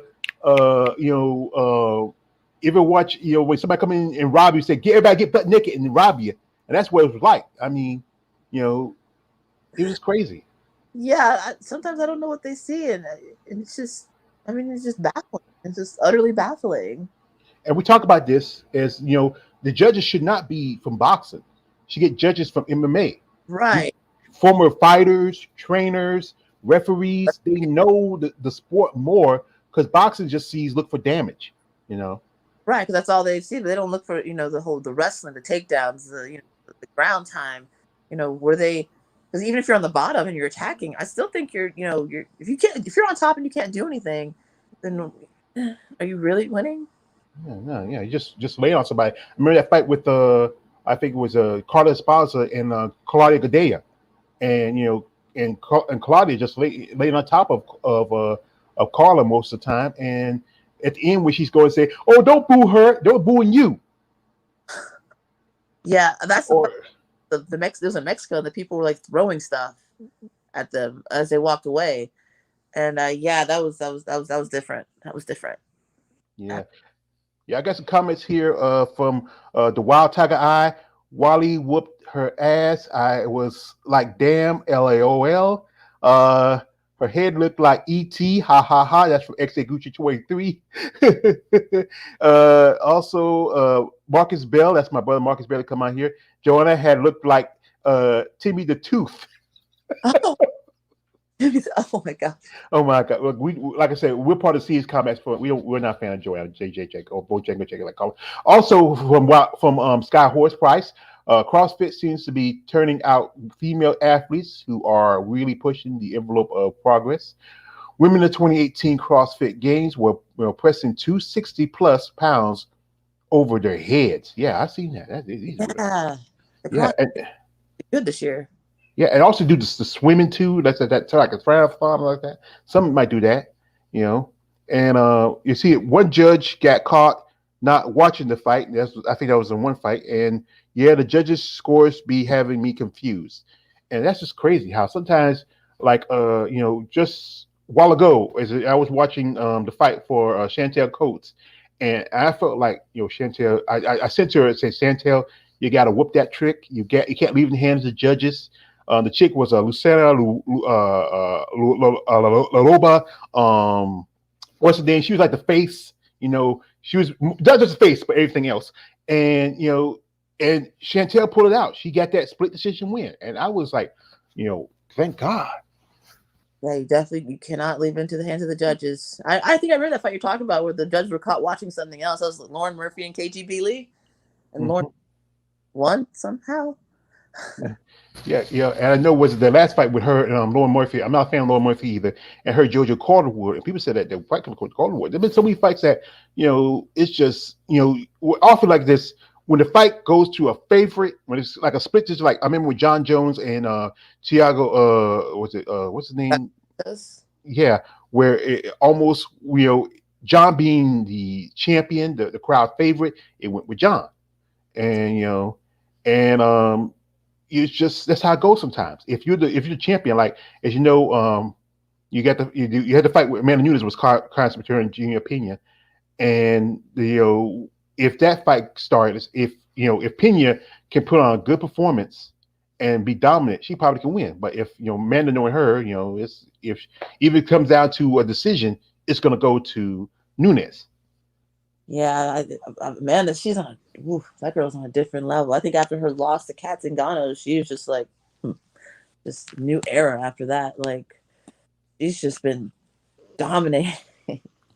watch when somebody come in and rob you, say get butt naked and rob you, and that's what it was like. I mean, it was crazy. Yeah, sometimes I don't know what they see, and it's just, I mean, it's just baffling. It's just utterly baffling. And we talk about this as the judges should not be from boxing. she get judges from MMA. Right. Former fighters, trainers, referees, they know the sport more because boxing just sees look for damage, you know. Right, because that's all they see. They don't look for the wrestling, the takedowns, the ground time. Were they? Because even if you're on the bottom and you're attacking, I still think you're if you're on top and you can't do anything, then are you really winning? Yeah, no, yeah, you just lay on somebody. I remember that fight with I think it was Carla Esparza and Claudia Gadea, and and Claudia just laid on top of Carla most of the time, and at the end when she's going to say, "Oh, don't boo her, they're booing you," Yeah, that's the or part. There's in Mexico that people were like throwing stuff at them as they walked away, and yeah, that was different. That was different. yeah. Yeah, I got some comments here from the Wild Tiger Eye. Wally whooped her ass. I was like, damn, LAOL. Uh, Her head looked like ET. Ha ha ha. That's from XA Gucci 23. Marcus Bell. That's my brother Marcus Bell. Come on here. Joanna had looked like Timmy the Tooth. Oh, oh my god. Oh my God! Look, we like I said, we're part of C's comments, but we're not a fan of Joanna JJ or Bojangles like call. Also from Sky Horse Price, CrossFit seems to be turning out female athletes who are really pushing the envelope of progress. Women in the 2018 CrossFit Games were pressing 260 plus pounds over their heads. Yeah, I've seen that. Yeah, the Yeah, cross good this year. yeah, and also do the swimming too. That's like a triathlon like that. Some might do that, you know. And you see, one judge got caught not watching the fight. I think that was in one fight, and yeah, the judges' scores be having me confused, and that's just crazy. How sometimes, like just a while ago, I was watching the fight for Chantel Coates, and I felt like Chantel. I sent her and said, Chantel, you got to whoop that trick. You can't leave it in the hands of the judges. The chick was Lucera Laloba. What's her name? She was like the face. She was not just the face, but everything else. And and Chantel pulled it out. She got that split decision win, and I was like, thank God. Yeah, you cannot leave it into the hands of the judges. I think I remember that fight you're talking about where the judges were caught watching something else. That was Lauren Murphy and KGB Lee, and Lauren Mhm. won somehow. Yeah, yeah, and I know was the last fight with her and Lauren Murphy. I'm not a fan of Lauren Murphy either, and her Jojo Calderwood. And people said that the fight with Calderwood. There've been so many fights that it's just often like this when the fight goes to a favorite when it's like a split decision. Like I remember with John Jones and Thiago. Was it what's his name? Yes. Yeah, where it almost John being the champion, the crowd favorite, it went with John, and and it's just that's how it goes sometimes. If you're the champion, like as you got you had to fight with Amanda Nunes was Carlos Matera Junior Pena, and if that fight started, if Pena can put on a good performance and be dominant, she probably can win. But if Amanda knowing her, it's if it comes down to a decision, it's going to go to Nunes. Yeah, Amanda, that girl's on a different level. I think after her loss to Kat Zingano, she was just like, this new era after that. Like, she's just been dominating.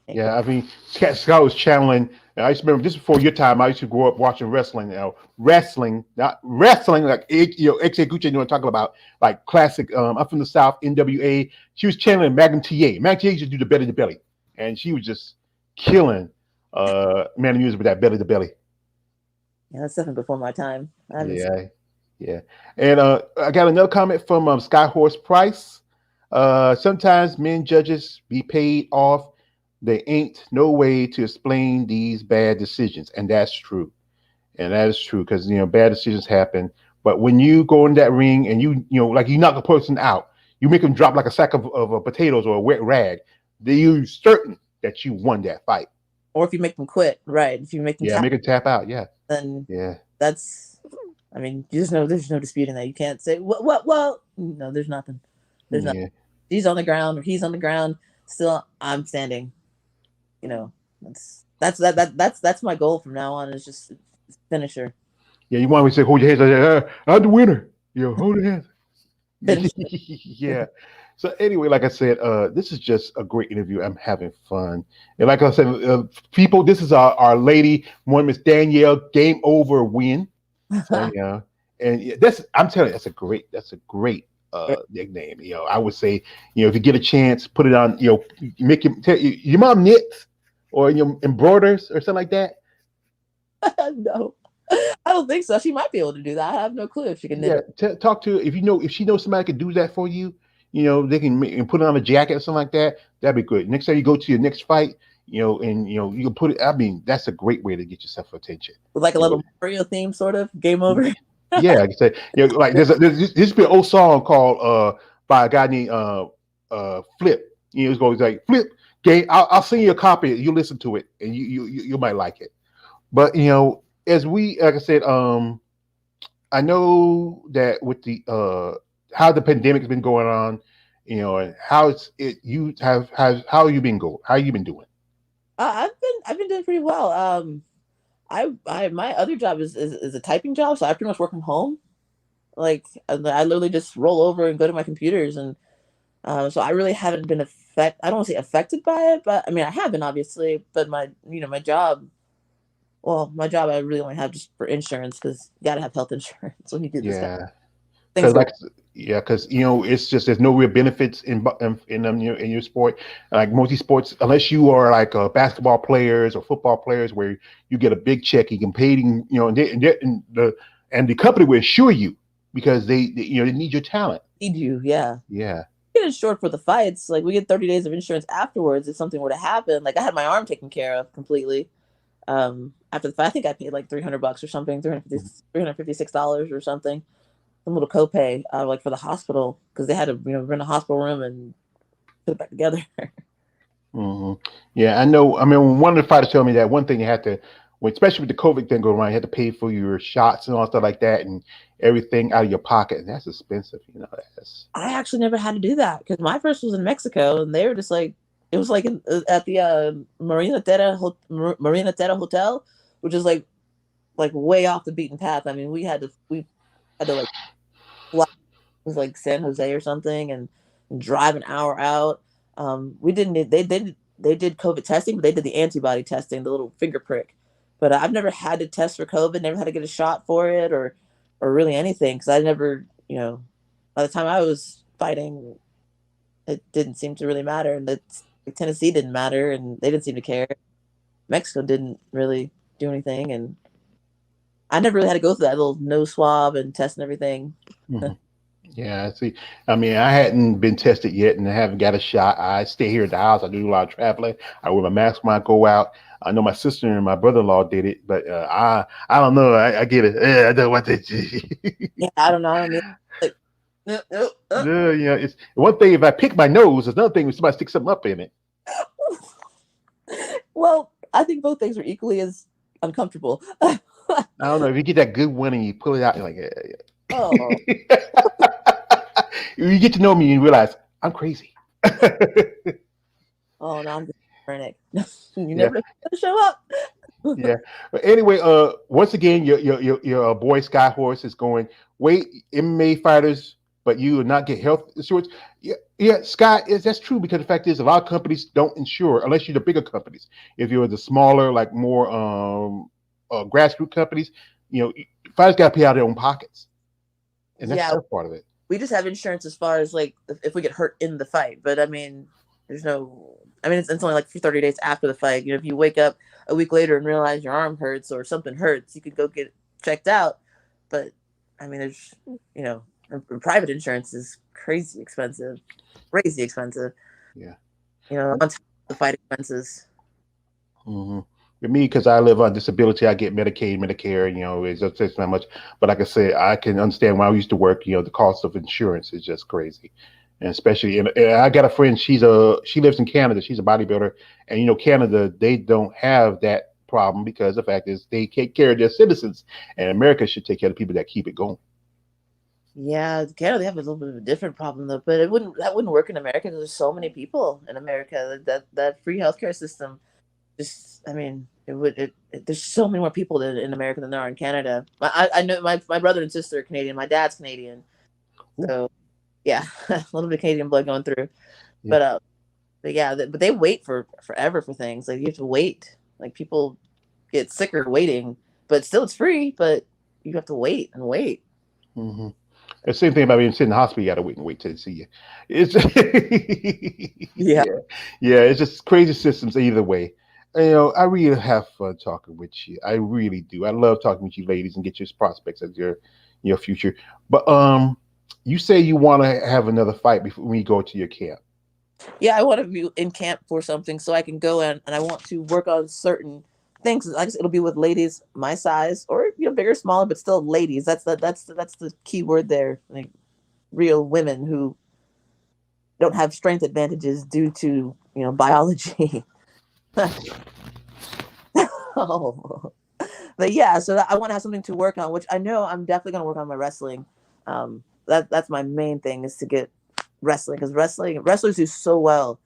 Yeah, I mean, Scott was channeling. I used to remember this before your time. I used to grow up watching wrestling. Wrestling, not wrestling like X.A. Gucci. Talking about like classic. I'm from the South, NWA. She was channeling Magnum TA. Magnum TA used to do the belly to belly, and she was just killing Man Music with that belly to belly. Yeah, that's definitely before my time. I haven't seen. Yeah, yeah. And I got another comment from Skyhorse Price. Sometimes men judges be paid off. There ain't no way to explain these bad decisions, and that's true. And that is true because bad decisions happen. But when you go in that ring and like you knock a person out, you make them drop like a sack of potatoes or a wet rag. Then you certain that you won that fight. Or if you make them quit, right? If you make them Yeah, tap, make it tap out. Yeah, then yeah, that's. I mean, there's no disputing that. You can't say, well, no, there's nothing. There's nothing. yeah. She's on the ground or he's on the ground. Still, I'm standing. That's my goal from now on is just finisher. Yeah, you want me to say hold your hands? I say, I'm the winner. Hold your hands. Finish. Yeah. So anyway, like I said, this is just a great interview. I'm having fun, and like I said, people, this is our lady, one Miss Danielle. Game over, win. So yeah, and yeah, that's I'm telling you, that's a great nickname. I would say, if you get a chance, put it on. Make your mom knits or embroiders or something like that. No, I don't think so. She might be able to do that. I have no clue if she can knit Yeah, or. talk to her if she knows somebody could do that for you. They can and put it on a jacket or something like that. That'd be good. Next time you go to your next fight, and you can put it. I mean, that's a great way to get yourself attention. With like a You know, little Mario theme, sort of game over. yeah, like I said, like there's this be an old song called by a guy named Flip. It's going like Flip. Okay, I'll send you a copy. You listen to it, and you might like it. But as we like I said, I know that with the how the pandemic's been going on, and how how you been going? How you been doing? I've been doing pretty well. I my other job is a typing job, so I pretty much work from home. Like I literally just roll over and go to my computers, and so I really haven't been I don't want to say affected by it, but I mean I have been obviously. But my job, well, my job I really only have just for insurance because you got to have health insurance when you do this kind Yeah, of things. because Go. yeah, because it's just there's no real benefits in your sport. Like multi sports, unless you are like basketball players or football players, where you get a big check, you can pay, and the company will insure you because they need your talent. Need you, yeah. Yeah, Get insured for the fights. Like we get 30 days of insurance afterwards if something were to happen. Like I had my arm taken care of completely. After the fight, I think I paid like $300 or something, $356 or something. Some little copay, like for the hospital because they had to rent a hospital room and put it back together. hmm yeah. I know. I mean, one of the fighters told me that one thing you had to, especially with the COVID thing going around, you had to pay for your shots and all stuff like that, and everything out of your pocket, and that's expensive. That's I actually never had to do that because my first was in Mexico and they were just like it was like at the Marina Terra Hotel, which is like way off the beaten path. I mean, we had to like fly to like San Jose or something and drive an hour out. We didn't need, they did COVID testing, but they did the antibody testing, the little finger prick. But I've never had to test for COVID, never had to get a shot for it or really anything because I never, by the time I was fighting, it didn't seem to really matter, and Tennessee didn't matter, and they didn't seem to care. Mexico didn't really do anything, and I never really had to go through that little nose swab and test and everything. mhm. Yeah. I see. I mean, I hadn't been tested yet, and I haven't got a shot. I stay here at the house. I do a lot of traveling. I wear my mask when I go out. I know my sister and my brother-in-law did it, but I don't know. I get it. I don't want to. Yeah, I don't know. I mean, like, Yeah, it's one thing if I pick my nose. It's another thing if somebody sticks something up in it. well, I think both things are equally as uncomfortable. I don't know if you get that good one and you pull it out, you're like, Oh, you get to know me and you realize I'm crazy. oh no, I'm just frantic. You Yeah, never know who's gonna show up. yeah. But anyway, once again, your boy Sky Horse is going. Wait, MMA fighters, but you will not get health insurance. Yeah, yeah, Sky is that's true because the fact is a lot of companies don't insure unless you're the bigger companies. If you're the smaller, like more grassroots companies, you know, fighters got to pay out of their own pockets, and that's Yeah, the tough part of it. we just have insurance as far as like if we get hurt in the fight, but I mean, there's no. I mean, it's only like for 30 days after the fight. If you wake up a week later and realize your arm hurts or something hurts, you could go get checked out. But I mean, there's private insurance is crazy expensive. Yeah. On top of the fight expenses. hmm For me, because I live on disability, I get Medicaid, Medicare. It's not much. But like I said, I can understand when I used to work. The cost of insurance is just crazy, and especially. And I got a friend. She lives in Canada. She's a bodybuilder, and Canada they don't have that problem because the fact is they take care of their citizens, and America should take care of the people that keep it going. Yeah, Canada they have a little bit of a different problem though, but that wouldn't work in America because there's so many people in America that free healthcare system. Just, I mean. There's so many more people in America than there are in Canada. I know my brother and sister are Canadian. My dad's Canadian, Ooh, so yeah, a little bit of Canadian blood going through. yeah. But yeah, but they wait for forever for things. Like you have to wait. Like people get sicker waiting, but still it's free. But you have to wait and wait. Hmm. The same thing about being sitting in the hospital. You got to wait till they see you. It's Yeah. yeah, yeah. It's just crazy systems either way. And, I really have fun talking with you. I really do. I love talking with you, ladies, and get your prospects of your future. But you say you want to have another fight before we go to your camp. Yeah, I want to be in camp for something so I can go in and I want to work on certain things. I guess it'll be with ladies my size or bigger, smaller, but still ladies. That's the key word there. Like real women who don't have strength advantages due to biology. Oh. But yeah, so I want to have something to work on, which I know I'm definitely going to work on my wrestling. That's my main thing is to get wrestling because wrestlers do so well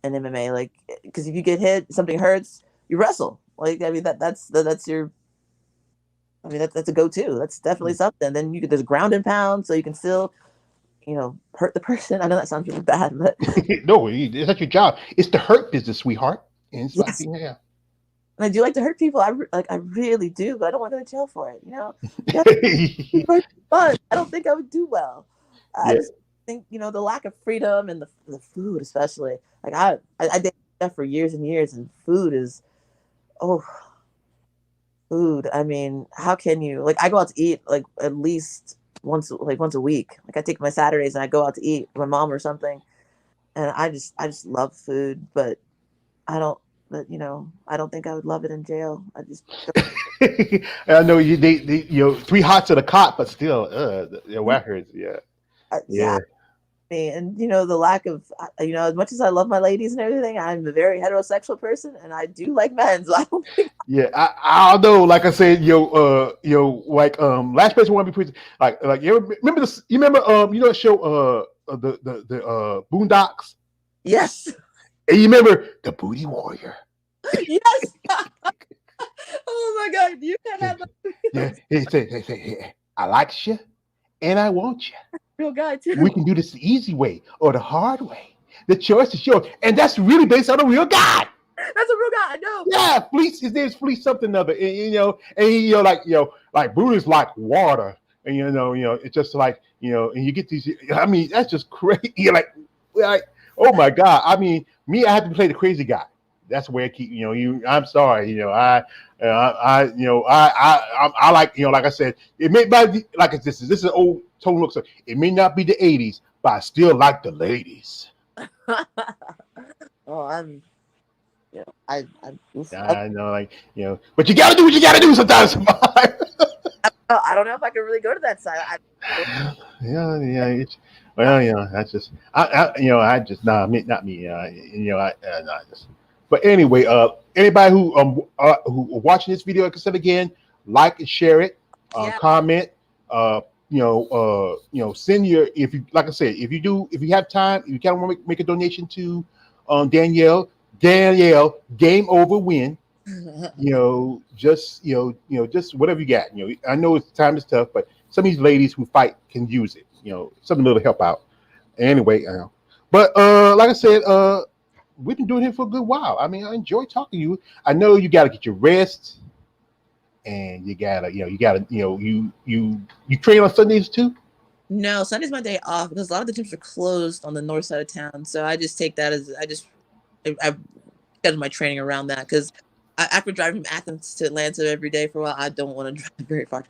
in MMA. Like, because if you get hit, something hurts, you wrestle. Like, I mean that's your. I mean that's a go-to. That's definitely something. Then there's ground and pound, so you can still hurt the person. I know that sounds really bad, but No, it's not your job. It's the hurt business, sweetheart. And it's like, yes, yeah. and I do like to hurt people. I really do, but I don't want to go to jail for it. Yeah, it's fun. I don't think I would do well. I Yeah. just think the lack of freedom and the food, especially. Like I did that for years and years, and food is oh food. I mean, how can you like? I go out to eat like at least once a week. Like I take my Saturdays and I go out to eat with my mom or something, and I just love food, but I don't. But I don't think I would love it in jail. I just I know they three hots to the cot, but still, the whack hurts. Yeah, yeah. yeah, And the lack of as much as I love my ladies and everything, I'm a very heterosexual person and I do like men, so I don't think yeah. I don't know. Like I said, like last person want to be pretty. Like remember this? You remember that show the Boondocks, yes. and you remember the Booty Warrior. Yes. Oh my god, you can Yeah, have a yeah. Say, hey, I like you and I want you. real guy We too. can do this the easy way or the hard way. The choice is yours, and that's really based on a real guy. That's a real guy, I know. Yeah, Fleece. His name's Fleece something other. And like Bruce is like water, and it's just like and you get these. I mean, that's just crazy. You're like, oh my god. I mean, me, I have to play the crazy guy. That's where I keep. I'm sorry. I like. Like I said, it may not be like it's this. This is an old tone look. So it may not be the '80s, but I still like the ladies. Oh, I'm oof. I know, like but you gotta do what you gotta do sometimes. I don't know if I can really go to that side. Yeah. Well, that's just I just nah, not me. I just. But anyway, anybody who watching this video, like I said again, like and share it, Yeah. comment, send your if you like I said, if you have time, if you kind of want to make a donation to Danielle, game over win. Just whatever you got. I know time is tough, but some of these ladies who fight can use it. Something little to help out. Anyway, but like I said, we've been doing it for a good while. I mean, I enjoy talking to you. I know you got to get your rest, and you gotta, you train on Sundays too. No, Sunday's my day off because a lot of the gyms are closed on the north side of town. So I just take that as I schedule my training around that because after driving from Athens to Atlanta every day for a while, I don't want to drive very far.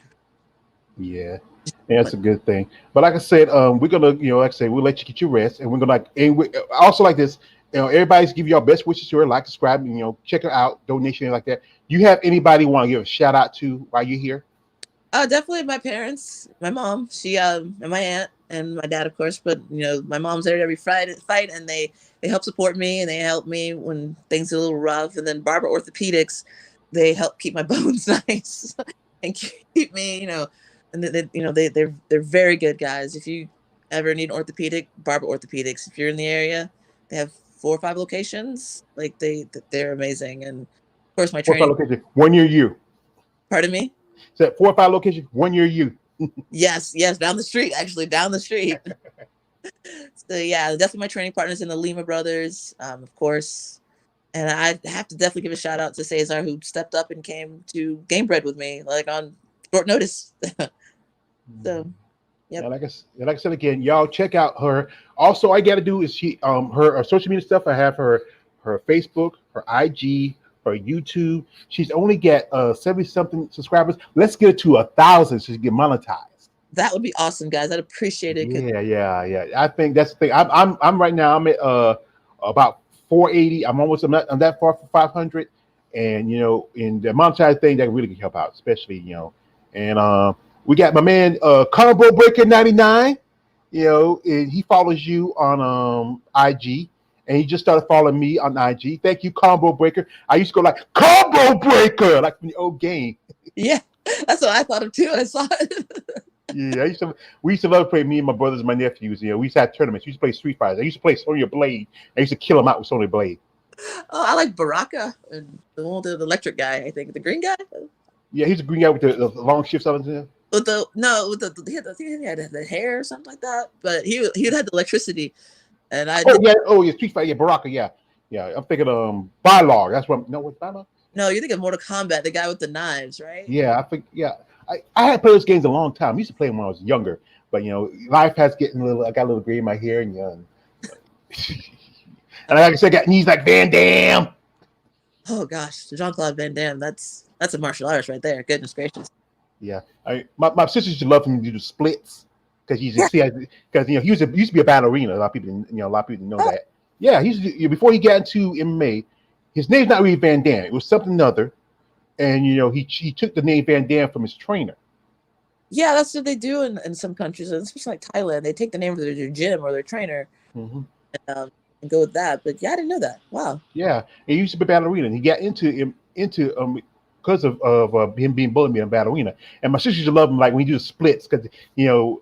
Yeah. Yeah, that's a good thing. But like I said, we're gonna, like I say, we'll let you get your rest, and we're gonna and we also like this. Everybody's give y'all best wishes to her, like, subscribe, check her out, donation like that. You have anybody you want to give a shout out to while you're here? Definitely my parents, my mom, and my aunt and my dad, of course. But my mom's there every Friday fight, and they help support me and they help me when things are a little rough. And then Barber Orthopedics, they help keep my bones nice and keep me, and they're very good guys. If you ever need an orthopedic, Barber Orthopedics. If you're in the area, they have 4 or 5 locations. Like they're amazing, and of course, my 4 or 5 training. locations, 1 year you. Pardon me. So 4 or 5 locations, 1 year you. Yes, down the street, actually, down the street. So yeah, definitely my training partners in the Lima brothers, of course. And I have to definitely give a shout out to Cesar, who stepped up and came to Game Bread with me, like on short notice. So, yep. Like I said again, y'all check out her. Also, all I got to do is her social media stuff. I have her Facebook, her IG, her YouTube. She's only got 70 something subscribers. Let's get it to 1,000 so she can get monetized. That would be awesome, guys. I'd appreciate it. Yeah. I think that's the thing. I'm right now. I'm at about 480. I'm that far from 500, and in the monetized thing that really can help out, especially and we got my man Combo Breaker 99. And he follows you on IG, and he just started following me on IG. Thank you, Combo Breaker. I used to go like Combo Breaker, like from the old game. Yeah, that's what I thought of too. I saw it. Yeah, we used to love playing, me and my brothers and my nephews. We used to have tournaments. We used to play Street Fighters. I used to play Sonya Blade. I used to kill him out with Sonya Blade. Oh, I like Baraka, and the one with the electric guy. I think the green guy. Yeah, he's a green guy with the long shifts on him. With the he had the hair or something like that. But he had the electricity, and I. Street Fighter. Yeah, Baraka. Yeah. I'm thinking Bylog. That's what. No, what's Bylog? No, you think of Mortal Kombat, the guy with the knives, right? Yeah, I think. Yeah, I had played those games a long time. I used to play them when I was younger, but life has getting a little. I got a little gray in my hair, and and like I said, I got knees like Van Damme. Oh gosh, Jean-Claude Van Damme. That's a martial artist right there. Goodness gracious. Yeah, my sister used to love him to do the splits because he used to be a ballerina. A lot of people know that. Yeah, before he got into MMA, his name's not really Van Damme. It was something other, and he took the name Van Damme from his trainer. Yeah, that's what they do in some countries, especially like Thailand. They take the name of their gym or their trainer, and go with that. But yeah, I didn't know that. Wow. Yeah, he used to be a ballerina, and he got into because of him being bullied me on ballerina. And my sister used to love him like when he do the splits because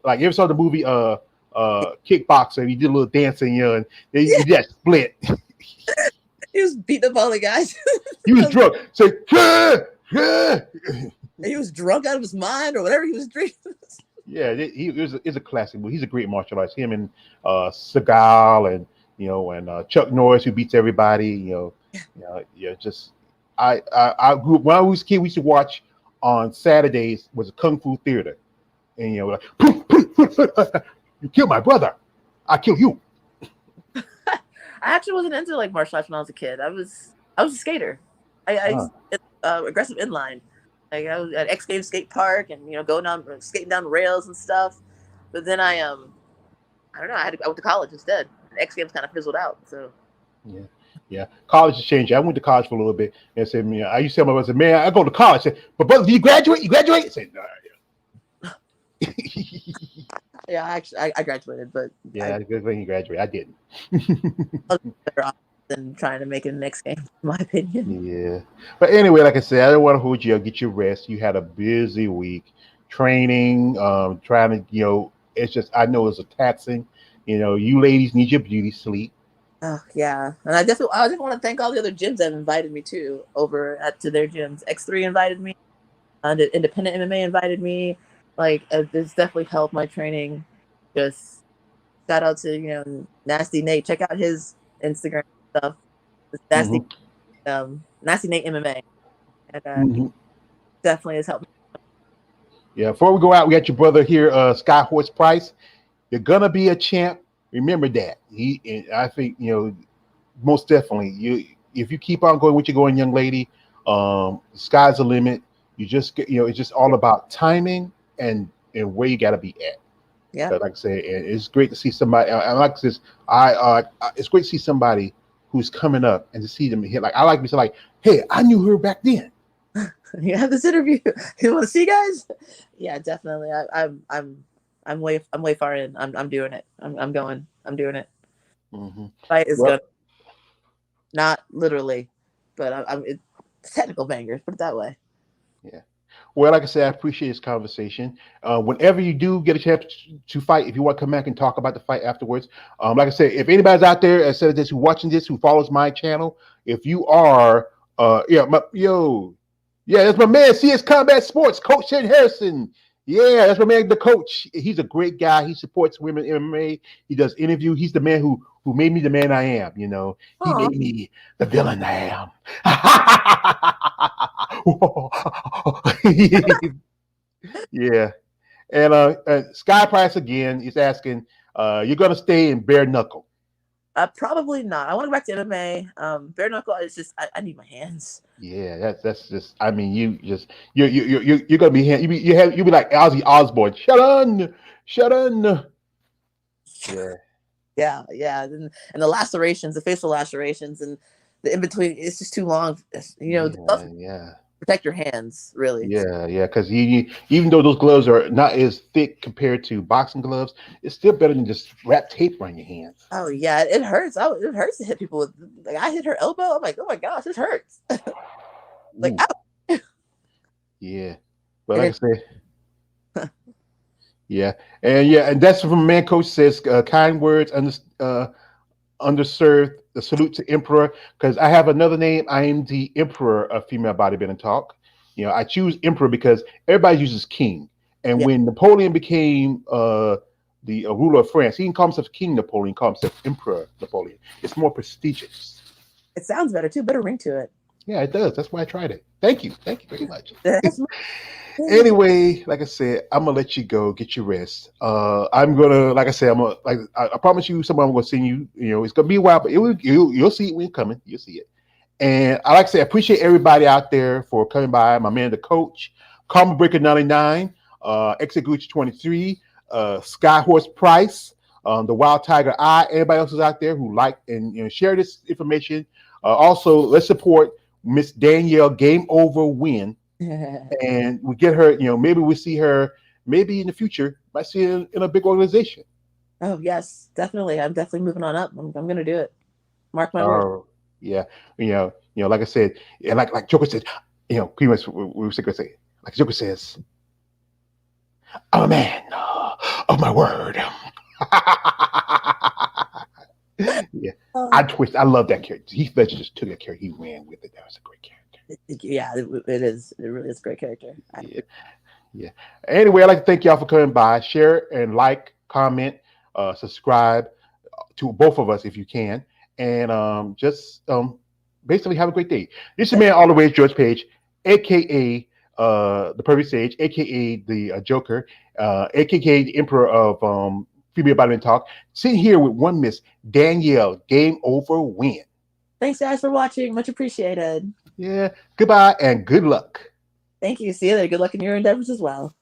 like you ever saw the movie Kickboxer? He did a little dancing, and he did that split. He was beating up all the guys. He was drunk. So he was drunk out of his mind or whatever he was drinking. Yeah, it's a classic movie. He's a great martial artist. Him and Seagal and and Chuck Norris, who beats everybody. Just I grew up when I was a kid. We used to watch on Saturdays was a kung fu theater, and like you kill my brother, I kill you. I actually wasn't into like martial arts when I was a kid. I was a skater. I aggressive inline. Like I was at X Games skate park and skating down rails and stuff. But then I don't know. I went to college instead. X Games kind of fizzled out. So yeah. College has changed. I went to college for a little bit and said, I used to tell my brother, man, I go to college. I said, but brother, do you graduate? You graduate? I said, no. Yeah, actually, I graduated, but good thing you graduated. I didn't. I was better off than trying to make it the next game, in my opinion. Yeah, but anyway, like I said, I don't want to hold you up. Get your rest. You had a busy week, training, trying to, it's just I know it's a taxing. You ladies need your beauty sleep. Oh yeah, and I definitely want to thank all the other gyms that have invited me to to their gyms. X3 invited me, Independent MMA invited me. Like it's definitely helped my training. Just shout out to Nasty Nate. Check out his Instagram stuff. It's Nasty Nate MMA, and definitely has helped me. Yeah. Before we go out, we got your brother here, Sky Horse Price. You're gonna be a champ. Remember that. I think most definitely. If you keep on going what you're going, young lady, the sky's the limit. You just it's just all about timing and where you got to be at. Yeah. But like I say, it's great to see somebody. I like this. It's great to see somebody who's coming up and to see them hit. Like I like to say, like, hey, I knew her back then. You have this interview. You want to see, guys? Yeah, definitely. I'm way far in. I'm doing it. I'm going. I'm doing it. Fight is good. Not literally, but it's technical bangers. Put it that way. Yeah. Well, like I said, I appreciate this conversation. Whenever you do get a chance to fight, if you want to come back and talk about the fight afterwards, like I said, if anybody's out there, as said this, who's watching this, who follows my channel, if you are Yeah, yeah, that's my man. CS Combat Sports, Coach Shane Harrison. Yeah, that's my man, the coach. He's a great guy. He supports women MMA. He does interview. He's the man who made me the man I am. You know, he Oh, made me the villain I am. Yeah, and Sky Price again is asking, you're gonna stay in bare knuckle. probably not. I want to go back to MMA. Bare knuckle is just I need my hands. Yeah, that's just. I mean, you're gonna be you be like Ozzy Osbourne. Shut on. Yeah, Yeah, yeah, and the lacerations, the facial lacerations, and the in between. It's just too long. The gloves yeah, protect your hands, really. yeah. Because even though those gloves are not as thick compared to boxing gloves, it's still better than just wrap tape around your hands. Oh yeah, it hurts. It hurts to hit people with. Like I hit her elbow. I'm like, oh my gosh, this hurts. Like, Ooh, ow. yeah. But And like I it, said, and that's from man coach says kind words underserved. The salute to Emperor because I have another name. I am the Emperor of female bodybuilding talk. I choose Emperor because everybody uses King, and yeah, when Napoleon became the ruler of France, he didn't call himself King Napoleon, he called himself Emperor Napoleon. It's more prestigious. it sounds better too. Better ring to it. Yeah, it does. That's why I tried it. Thank you very much. That's my Anyway, like I said, I'm gonna let you go, get your rest. I'm gonna, like I said, I promise you, someone I'm gonna send you. It's gonna be a while, but you'll see it when it's coming. You'll see it. And I like to say, I appreciate everybody out there for coming by. My man, the coach, Karma Breaker 99, Exit Gucci 23, Sky Horse Price, the Wild Tiger Eye. Everybody else is out there who like and share this information. Also, let's support Miss Danielle Game Over Win, and we get her. Maybe we see her. Maybe in the future, might see her in a big organization. Oh yes, definitely. I'm definitely moving on up. I'm gonna do it. Mark my words. Oh, yeah. Like I said, and like Joker said, pretty much we were going to say, like Joker says, I'm a man of my word. Yeah, Oh, I love that character. Heath Ledger just took that character. He ran with it. That was a great character. yeah, it is. It really is a great character. Yeah, yeah. Anyway, I'd like to thank y'all for coming by. Share and like, comment, subscribe to both of us if you can, and just basically have a great day. This is your man all the way, George Page, aka the Perfect Sage, aka the Joker, aka the Emperor of Female Bodybuilding Talk. Sitting here with one Miss Danielle, Game Over Win. Thanks guys for watching. Much appreciated. Yeah, goodbye and good luck. Thank you. See you there. Good luck in your endeavors as well.